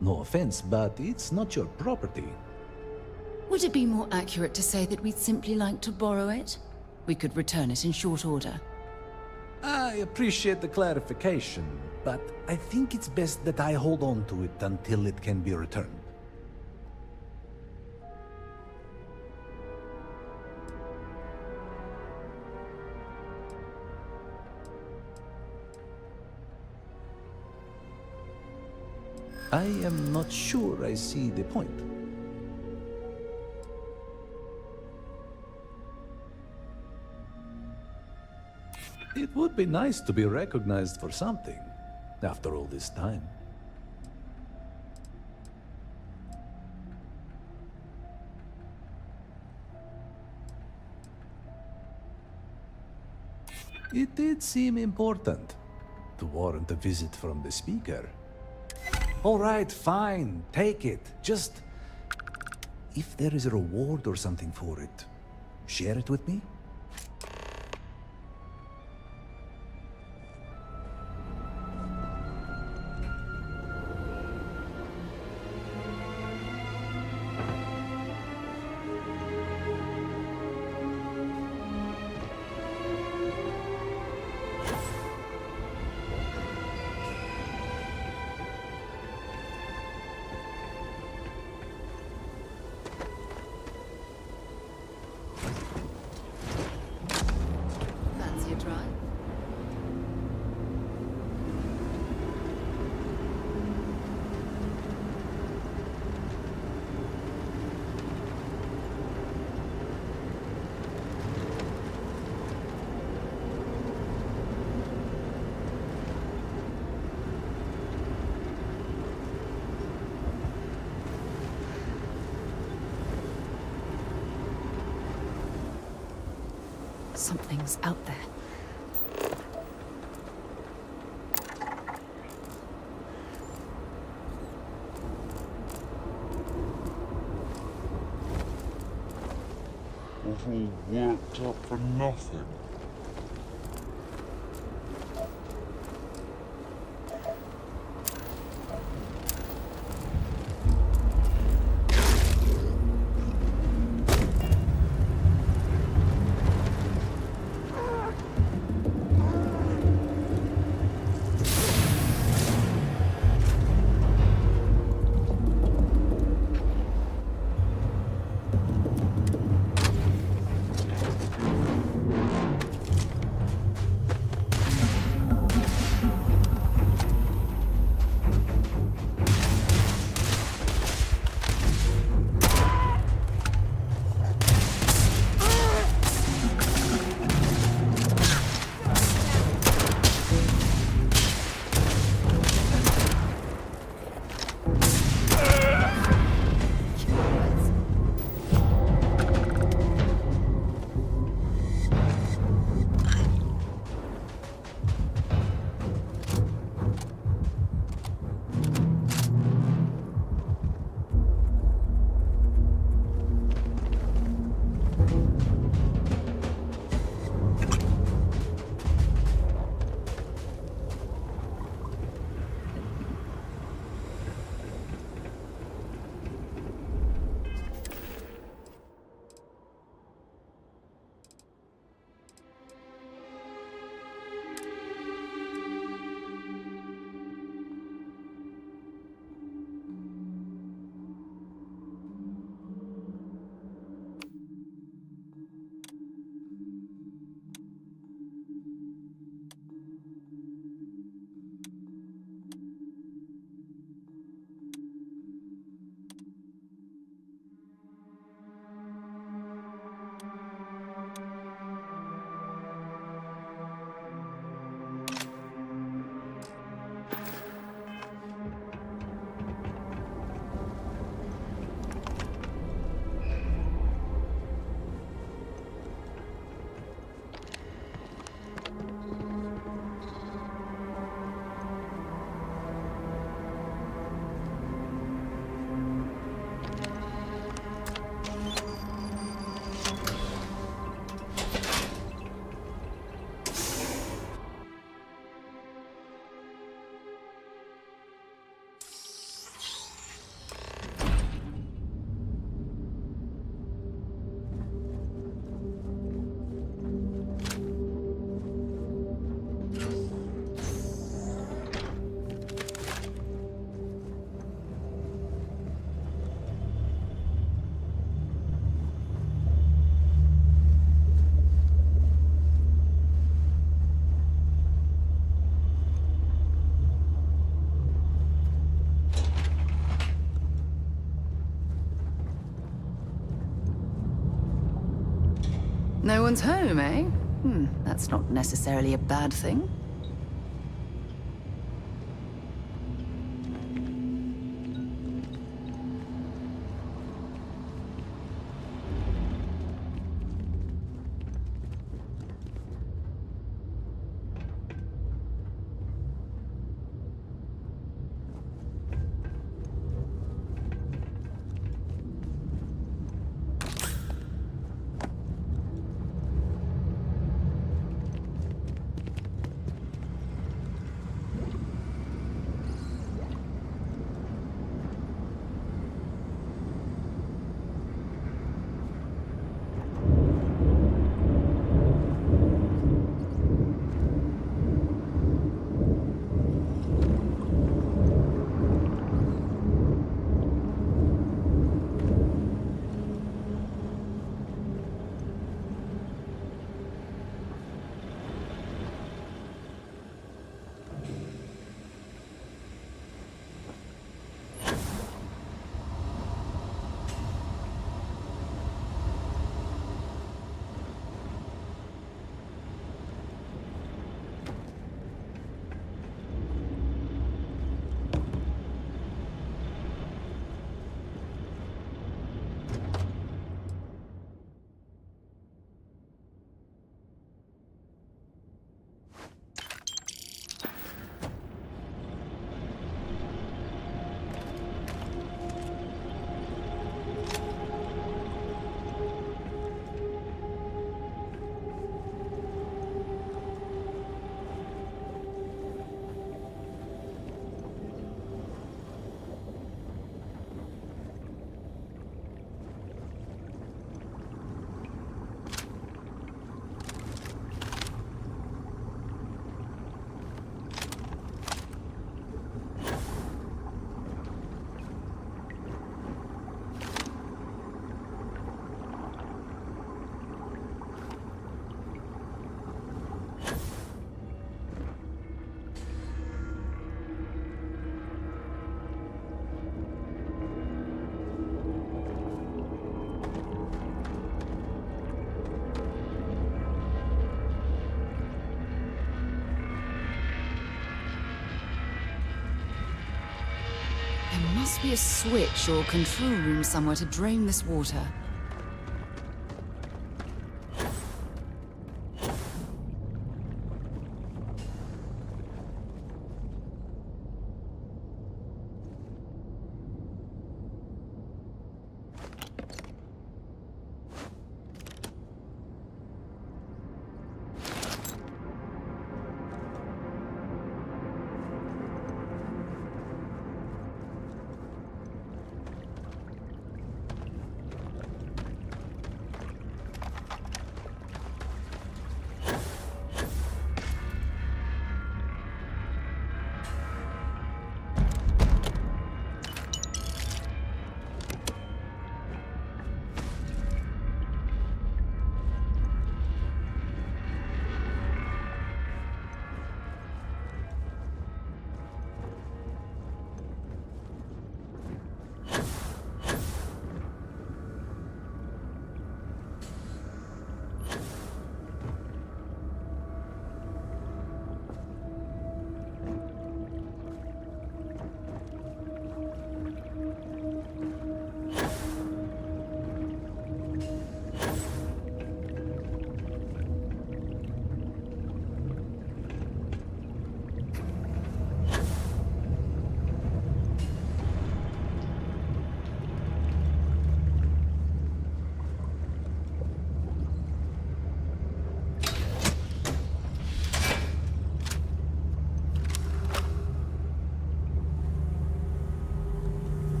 No offense, but it's not your property. Would it be more accurate to say that we'd simply like to borrow it? We could return it in short order. I appreciate the clarification, but I think it's best that I hold on to it until it can be returned. I am not sure I see the point. It would be nice to be recognized for something, after all this time. It did seem important to warrant a visit from the speaker. All right, fine, take it. Just, if there is a reward or something for it, share it with me? Fancy a drive? Something's out there. We've all worked up for nothing. No one's home, eh? That's not necessarily a bad thing. There must be a switch or control room somewhere to drain this water.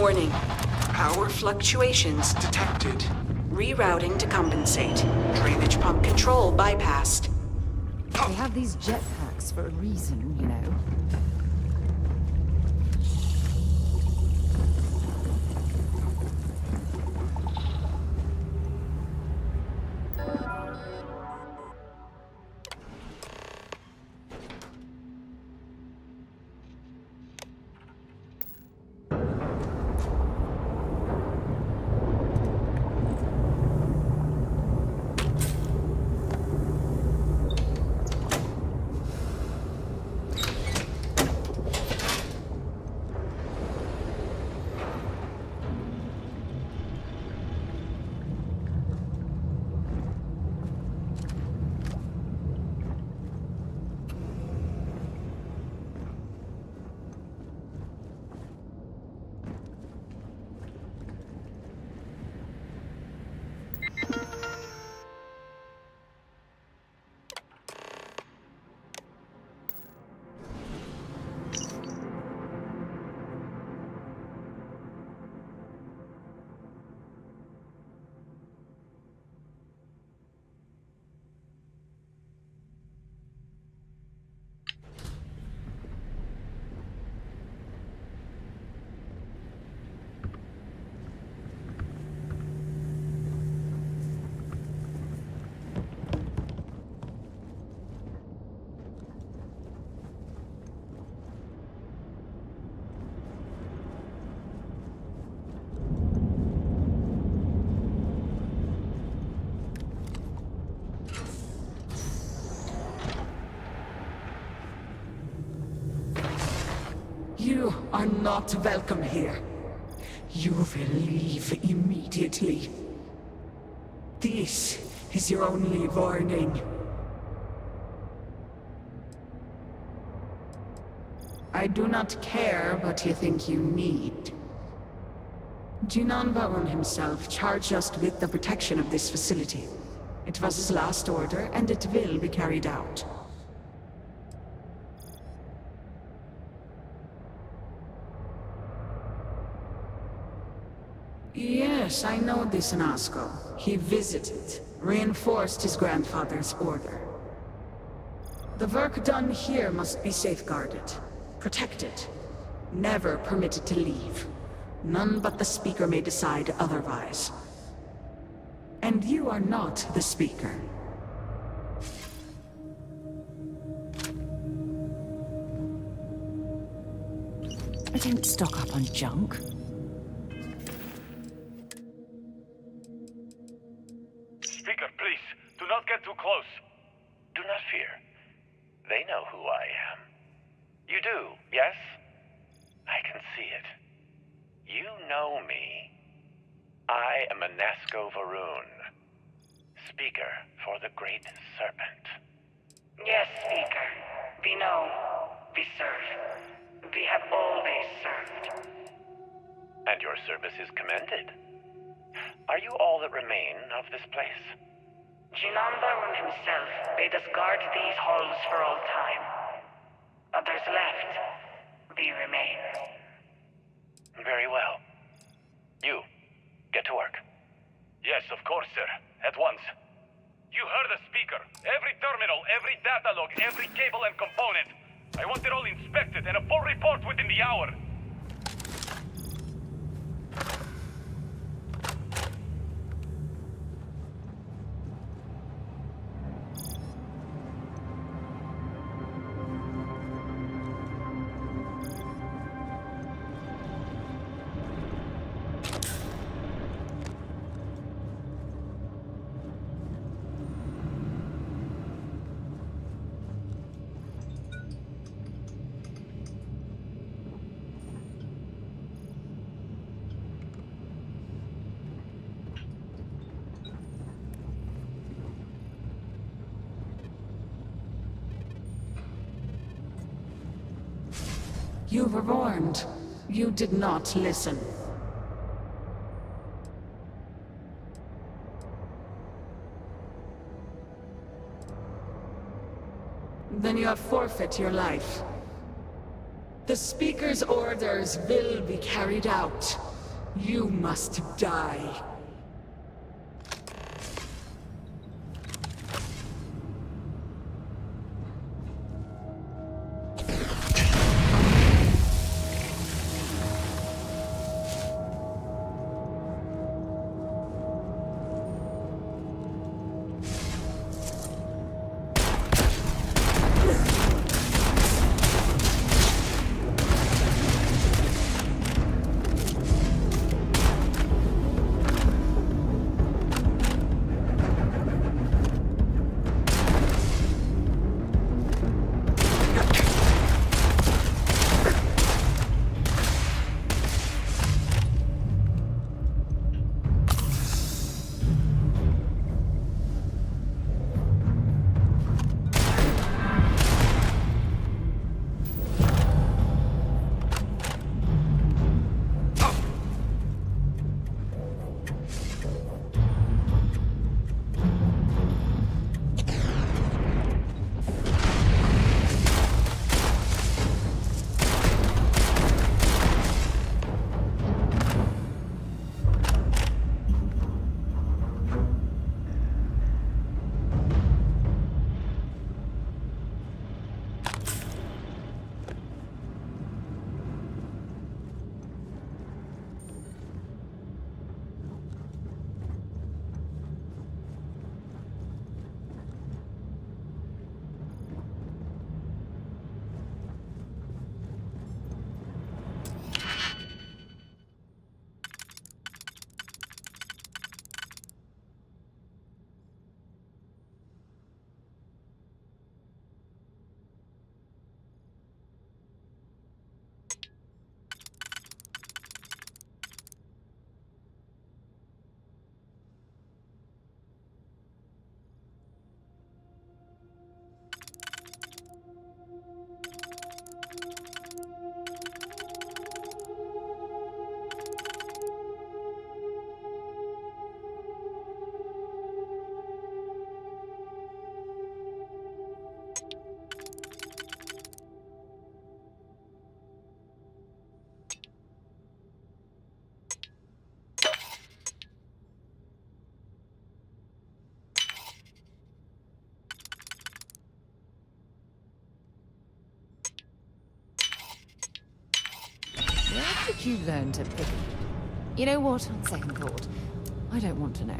Warning. Power fluctuations detected. Rerouting to compensate. Drainage pump control bypassed. They have these jetpacks for a reason, you know. You are not welcome here. You will leave immediately. This is your only warning. I do not care what you think you need. Jinan Baron himself charged us with the protection of this facility. It was his last order, and it will be carried out. Yes, I know this Nasco. He visited, reinforced his grandfather's order. The work done here must be safeguarded, protected, never permitted to leave. None but the Speaker may decide otherwise. And you are not the Speaker. I don't stock up on junk. Speaker, please, do not get too close. Do not fear. They know who I am. You do, yes? I can see it. You know me. I am a Nasco Varoon, Speaker for the Great Serpent. Yes, Speaker. We know. We serve. We have always served. And your service is commended. Are you all that remain of this place? Jinan Baron himself bade us guard these halls for all time. Others left. We remain. Very well. You, get to work. Yes, of course, sir. At once. You heard the Speaker. Every terminal, every data log, every cable and component. I want it all inspected and a full report within the hour. You were warned. You did not listen. Then you have forfeit your life. The Speaker's orders will be carried out. You must die. Where did you learn to pick? You know what, on second thought, I don't want to know.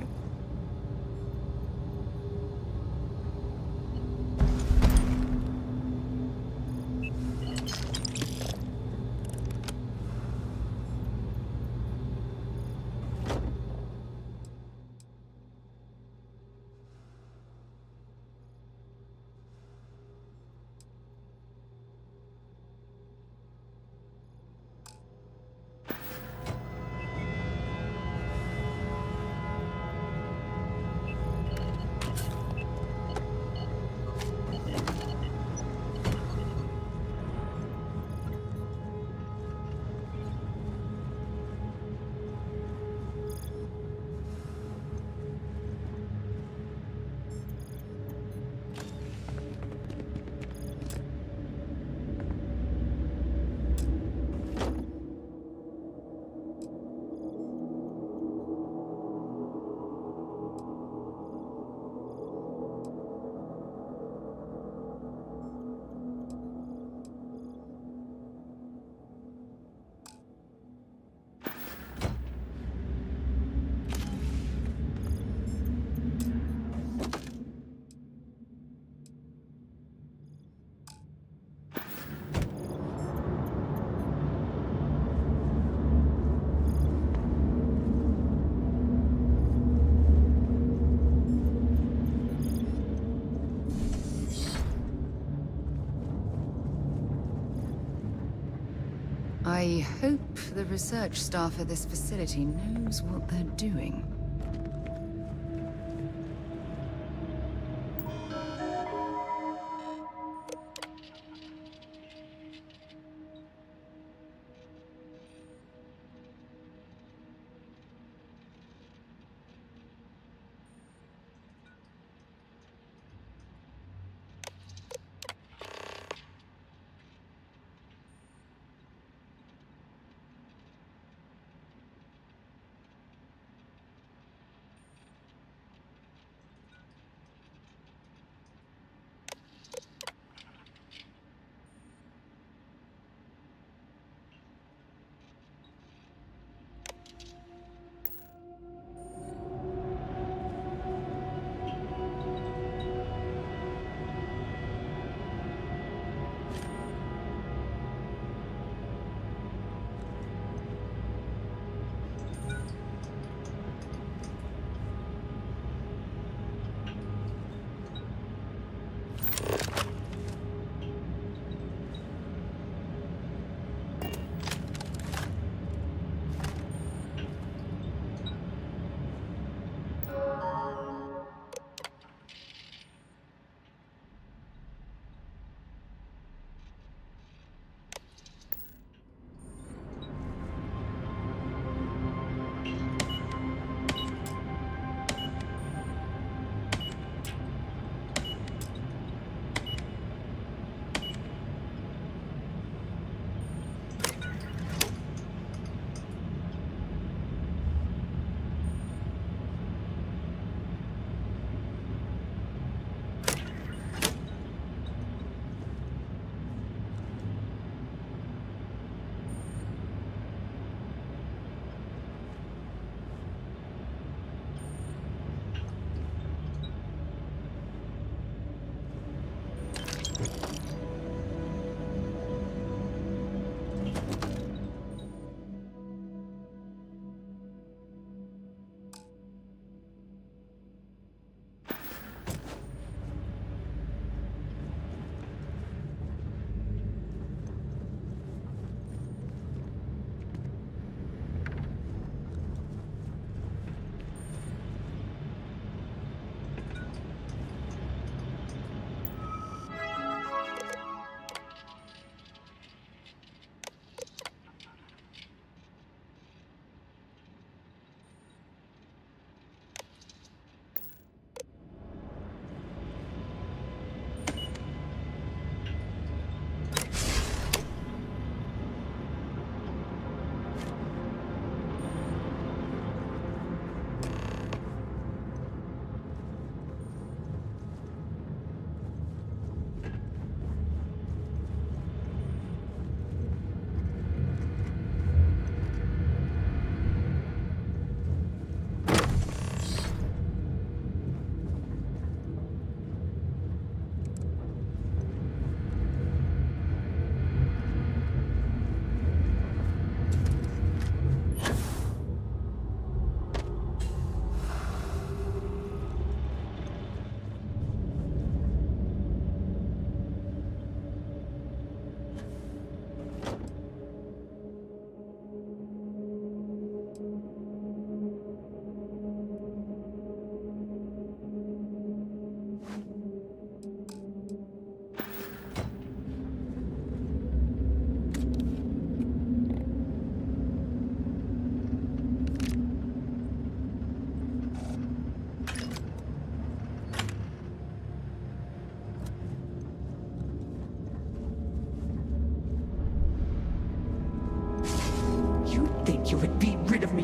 I hope the research staff at this facility knows what they're doing.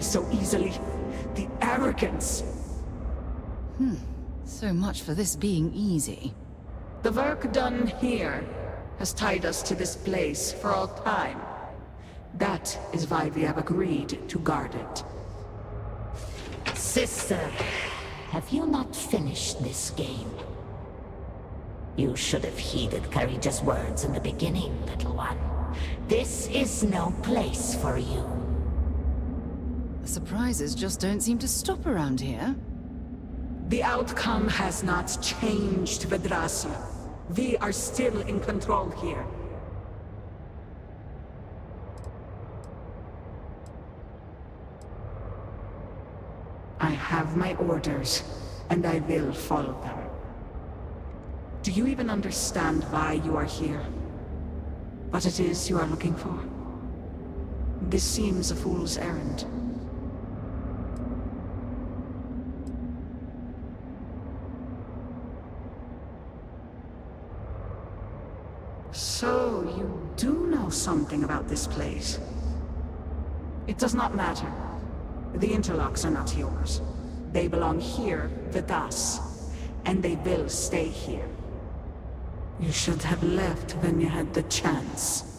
so easily. The arrogance. So much for this being easy. The work done here has tied us to this place for all time. That is why we have agreed to guard it. Sister, have you not finished this game? You should have heeded Carita's words in the beginning, little one. This is no place for you. The surprises just don't seem to stop around here. The outcome has not changed, Vedrasia. We are still in control here. I have my orders, and I will follow them. Do you even understand why you are here? What it is you are looking for? This seems a fool's errand. So, you do know something about this place. It does not matter. The interlocks are not yours. They belong here with us, and they will stay here. You should have left when you had the chance.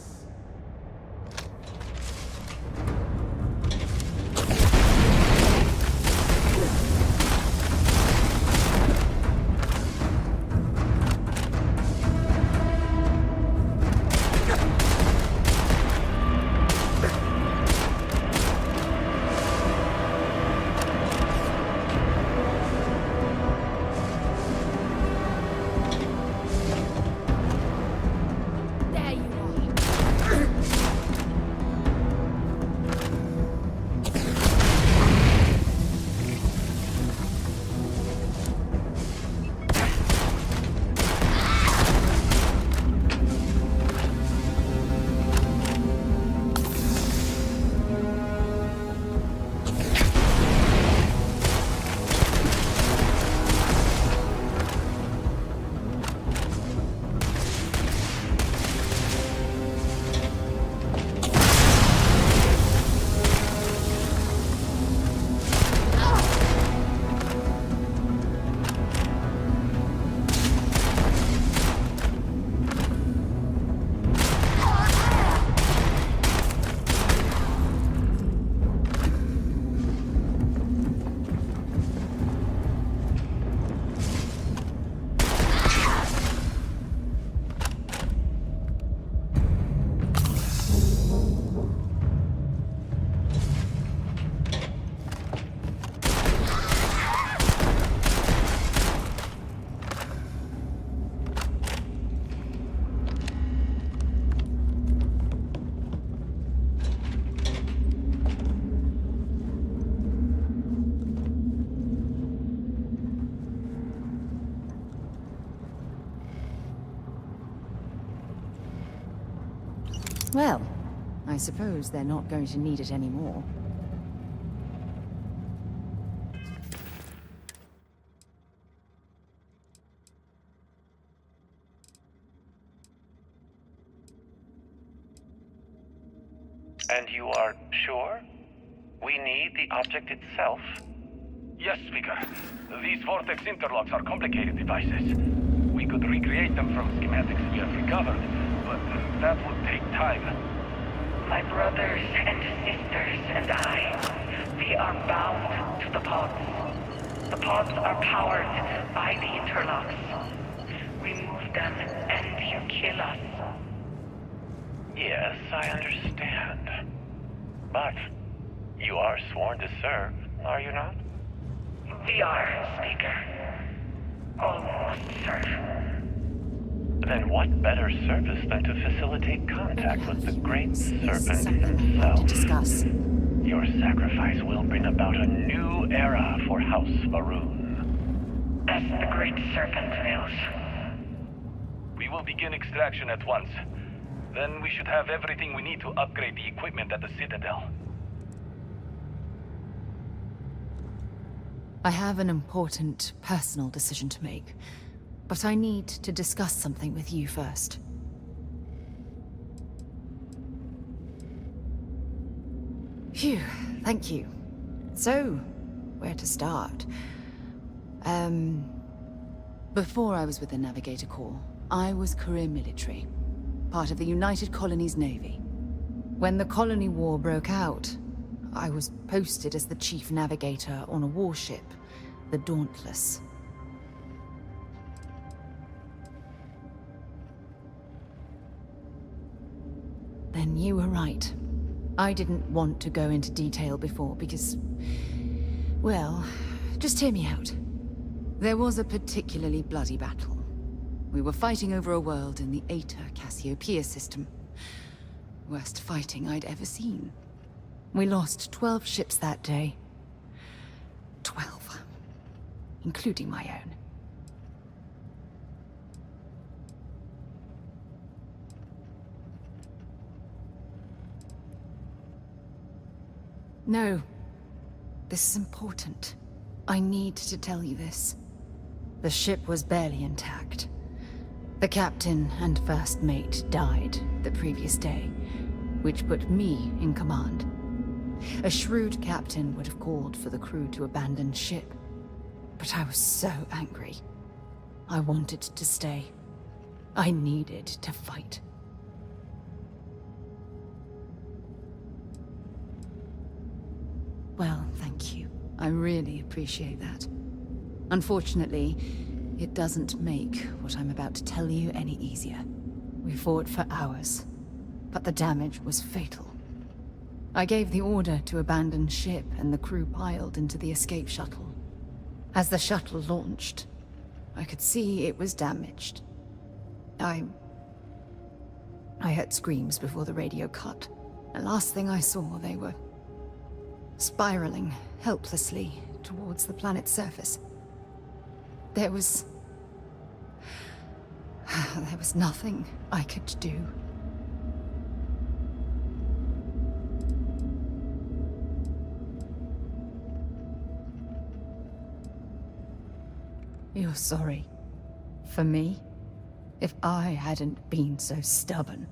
Well, I suppose they're not going to need it anymore. And you are sure? We need the object itself? Yes, Speaker. These vortex interlocks are complicated devices. We could recreate them from schematics we have recovered, but that would take time. My brothers and sisters and I, we are bound to the pods. The pods are powered by the interlocks. We move them and you kill us. Yes, I understand. But you are sworn to serve, are you not? We are, Speaker. All must serve. Then what better service than to facilitate contact with the Great Serpent himself? Discuss. Your sacrifice will bring about a new era for House Varun. As the Great Serpent wills. We will begin extraction at once. Then we should have everything we need to upgrade the equipment at the Citadel. I have an important personal decision to make, but I need to discuss something with you first. Phew, thank you. So, where to start? Before I was with the Navigator Corps, I was career military, part of the United Colonies Navy. When the Colony War broke out, I was posted as the chief navigator on a warship, the Dauntless. Then you were right. I didn't want to go into detail before because... well, just hear me out. There was a particularly bloody battle. We were fighting over a world in the Eta Cassiopeia system. Worst fighting I'd ever seen. We lost 12 ships that day. 12. Including my own. No. This is important. I need to tell you this. The ship was barely intact. The captain and first mate died the previous day, which put me in command. A shrewd captain would have called for the crew to abandon ship. But I was so angry. I wanted to stay. I needed to fight. Well, thank you. I really appreciate that. Unfortunately, it doesn't make what I'm about to tell you any easier. We fought for hours, but the damage was fatal. I gave the order to abandon ship and the crew piled into the escape shuttle. As the shuttle launched, I could see it was damaged. I heard screams before the radio cut. The last thing I saw, they were spiraling helplessly towards the planet's surface. There was nothing I could do. You're sorry. For me? If I hadn't been so stubborn,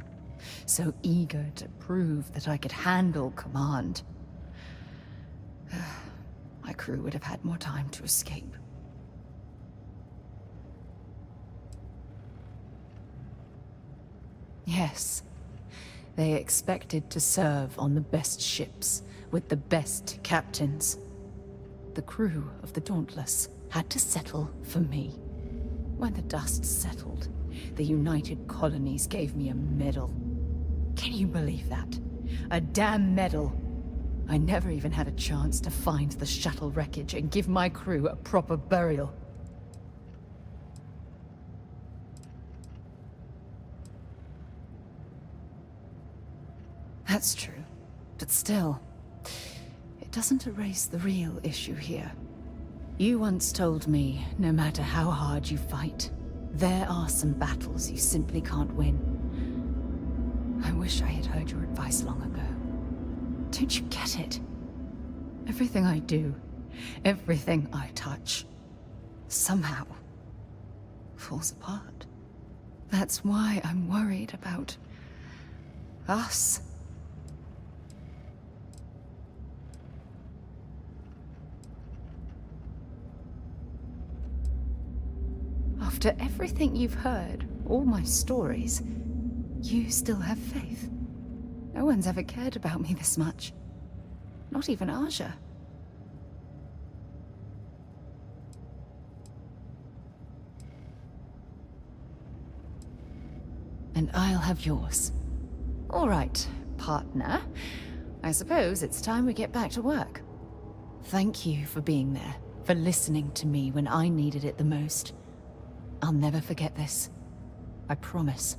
so eager to prove that I could handle command, my crew would have had more time to escape. Yes, they expected to serve on the best ships, with the best captains. The crew of the Dauntless had to settle for me. When the dust settled, the United Colonies gave me a medal. Can you believe that? A damn medal! I never even had a chance to find the shuttle wreckage and give my crew a proper burial. That's true, but still, it doesn't erase the real issue here. You once told me, no matter how hard you fight, there are some battles you simply can't win. I wish I had heard your advice long ago. Don't you get it? Everything I do, everything I touch, somehow falls apart. That's why I'm worried about us. After everything you've heard, all my stories, you still have faith. No one's ever cared about me this much. Not even Aja. And I'll have yours. All right, partner. I suppose it's time we get back to work. Thank you for being there, for listening to me when I needed it the most. I'll never forget this. I promise.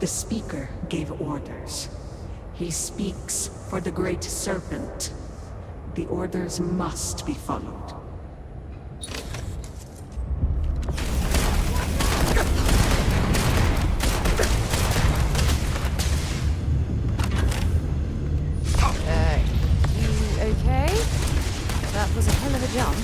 The Speaker gave orders. He speaks for the Great Serpent. The orders must be followed. You okay? That was a hell of a jump.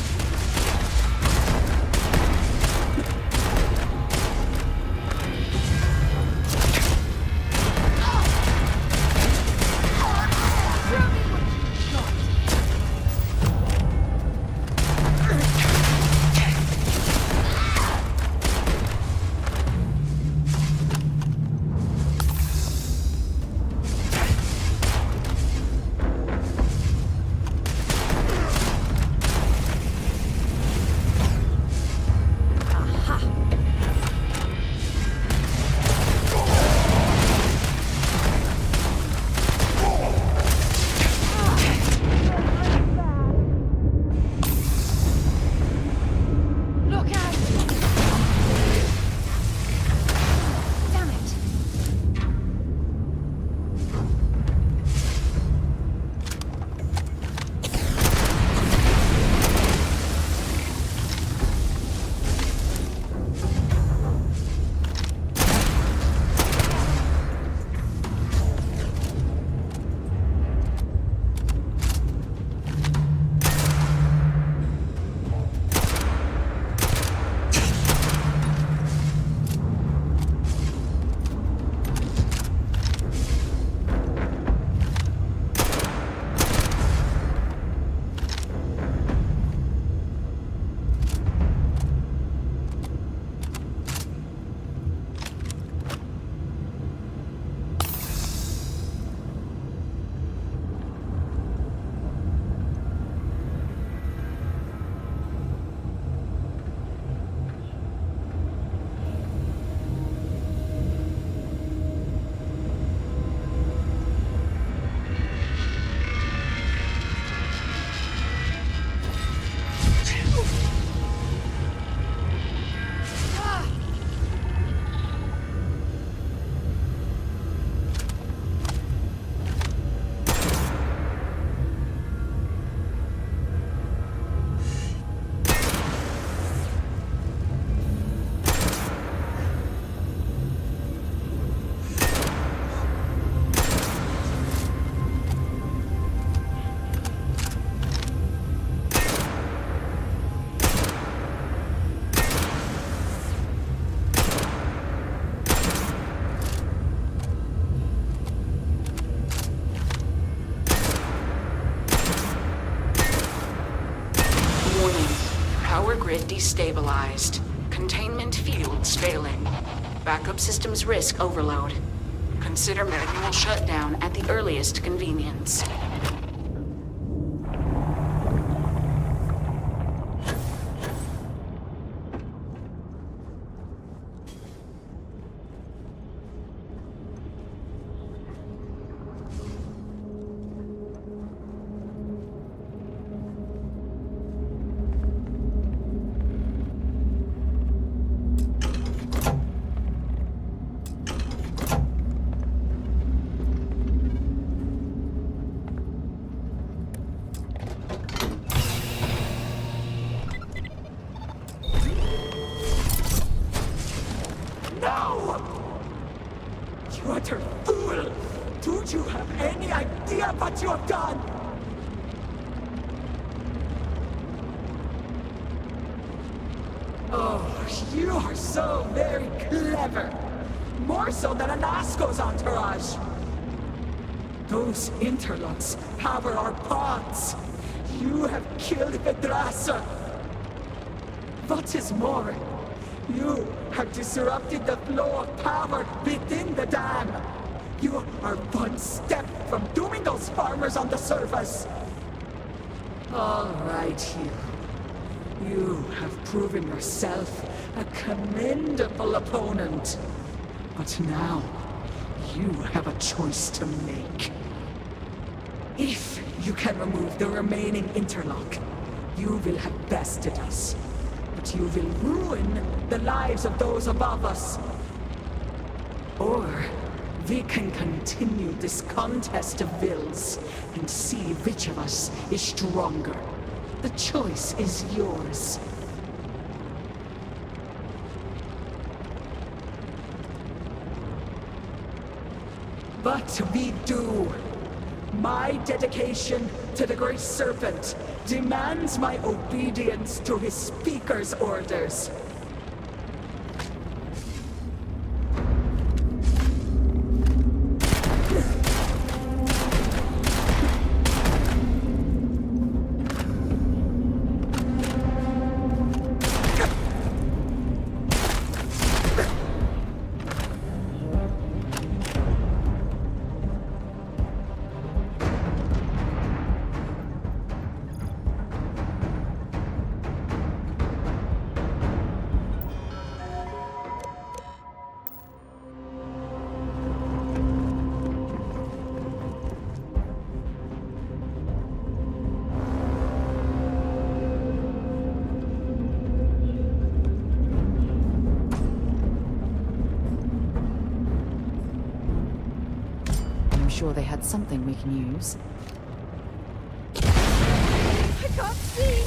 Power grid destabilized. Containment fields failing. Backup systems risk overload. Consider manual shutdown at the earliest convenience. You utter fool! Don't you have any idea what you have done? Oh, you are so very clever. More so than Anasco's entourage. Those interlocks power our pods. You have killed Vedrasa. What is more, you have disrupted the flow of power within the dam. You are one step from dooming those farmers on the surface. All right, you have proven yourself a commendable opponent. But now, you have a choice to make. If you can remove the remaining interlock, you will have bested us. But you will ruin the lives of those above us. Or We can continue this contest of wills and see which of us is stronger. The choice is yours. But we do. My dedication to the Great Serpent demands my obedience to his Speaker's orders. I'm sure they had something we can use. I can't see!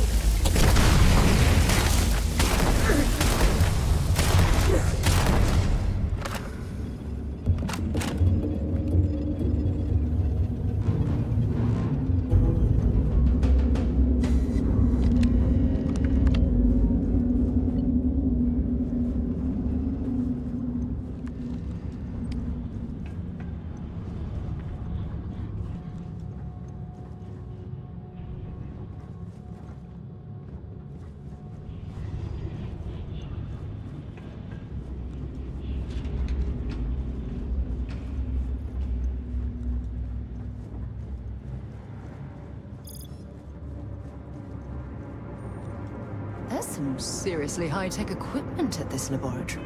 There's some seriously high-tech equipment at this laboratory.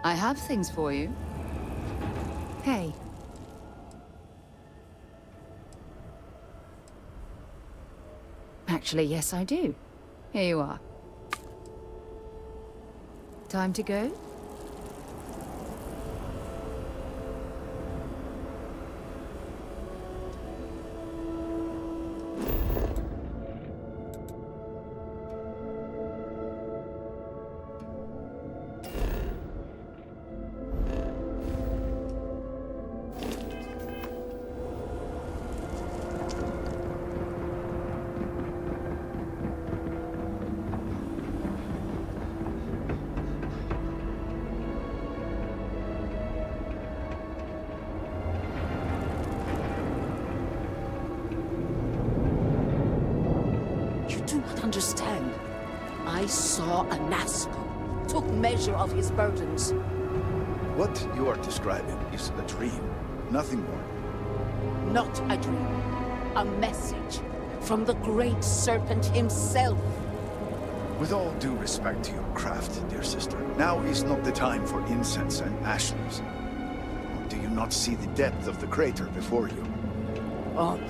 I have things for you. Hey. Actually, yes, I do. Here you are. Time to go? You do not understand. I saw a Nazgul, took measure of his burdens. What you are describing is a dream, nothing more. Not a dream. A message from the great serpent himself. With all due respect to your craft, dear sister, now is not the time for incense and ashes. Or do you not see the depth of the crater before you? Oh.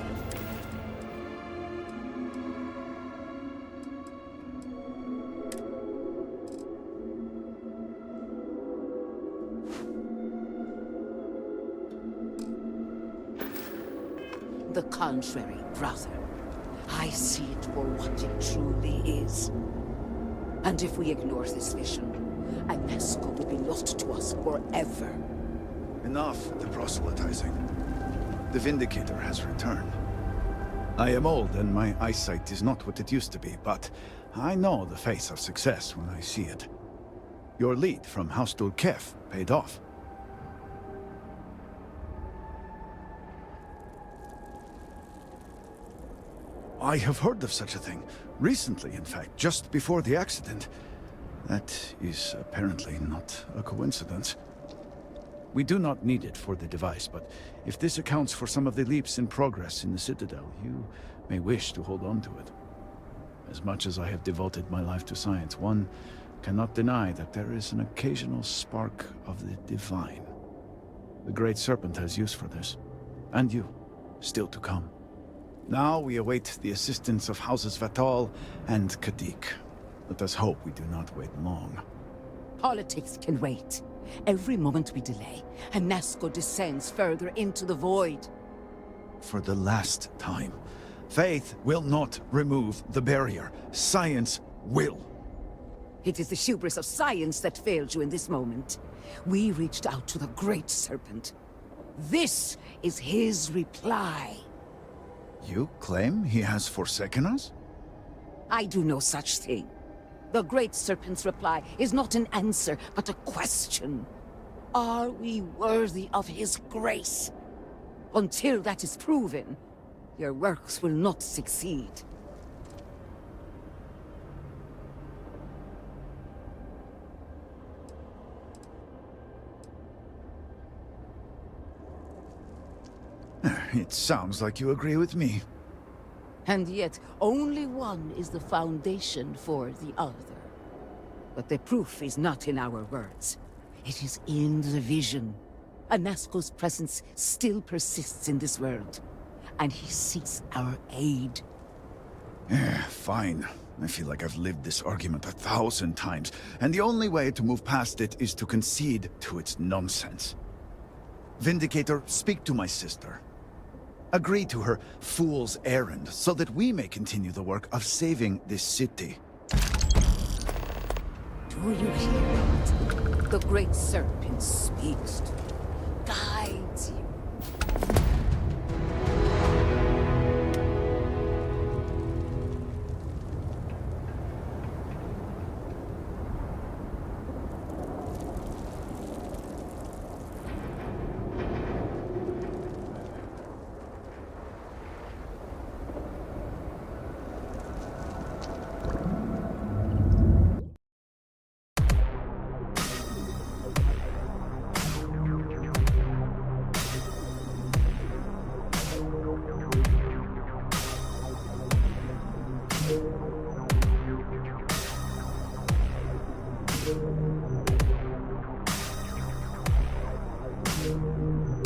The contrary, brother. I see it for what it truly is. And if we ignore this vision, Anesco will be lost to us forever. Enough with the proselytizing. The Vindicator has returned. I am old and my eyesight is not what it used to be, but I know the face of success when I see it. Your lead from House Dulkef paid off. I have heard of such a thing. Recently, in fact, just before the accident. That is apparently not a coincidence. We do not need it for the device, but if this accounts for some of the leaps in progress in the Citadel, you may wish to hold on to it. As much as I have devoted my life to science, one cannot deny that there is an occasional spark of the divine. The Great Serpent has use for this. And you, still to come. Now we await the assistance of Houses Vatal and Kadik. Let us hope we do not wait long. Politics can wait. Every moment we delay, Anesco descends further into the void. For the last time, faith will not remove the barrier. Science will. It is the hubris of science that failed you in this moment. We reached out to the Great Serpent. This is his reply. You claim he has forsaken us? I do no such thing. The Great Serpent's reply is not an answer, but a question. Are we worthy of his grace? Until that is proven, your works will not succeed. It sounds like you agree with me. And yet, only one is the foundation for the other. But the proof is not in our words. It is in the vision. Anesco's presence still persists in this world, and he seeks our aid. Fine. I feel like I've lived this argument 1,000 times, and the only way to move past it is to concede to its nonsense. Vindicator, speak to my sister. Agree to her fool's errand, so that we may continue the work of saving this city. Do you hear it? The Great Serpent speaks to you, guides you.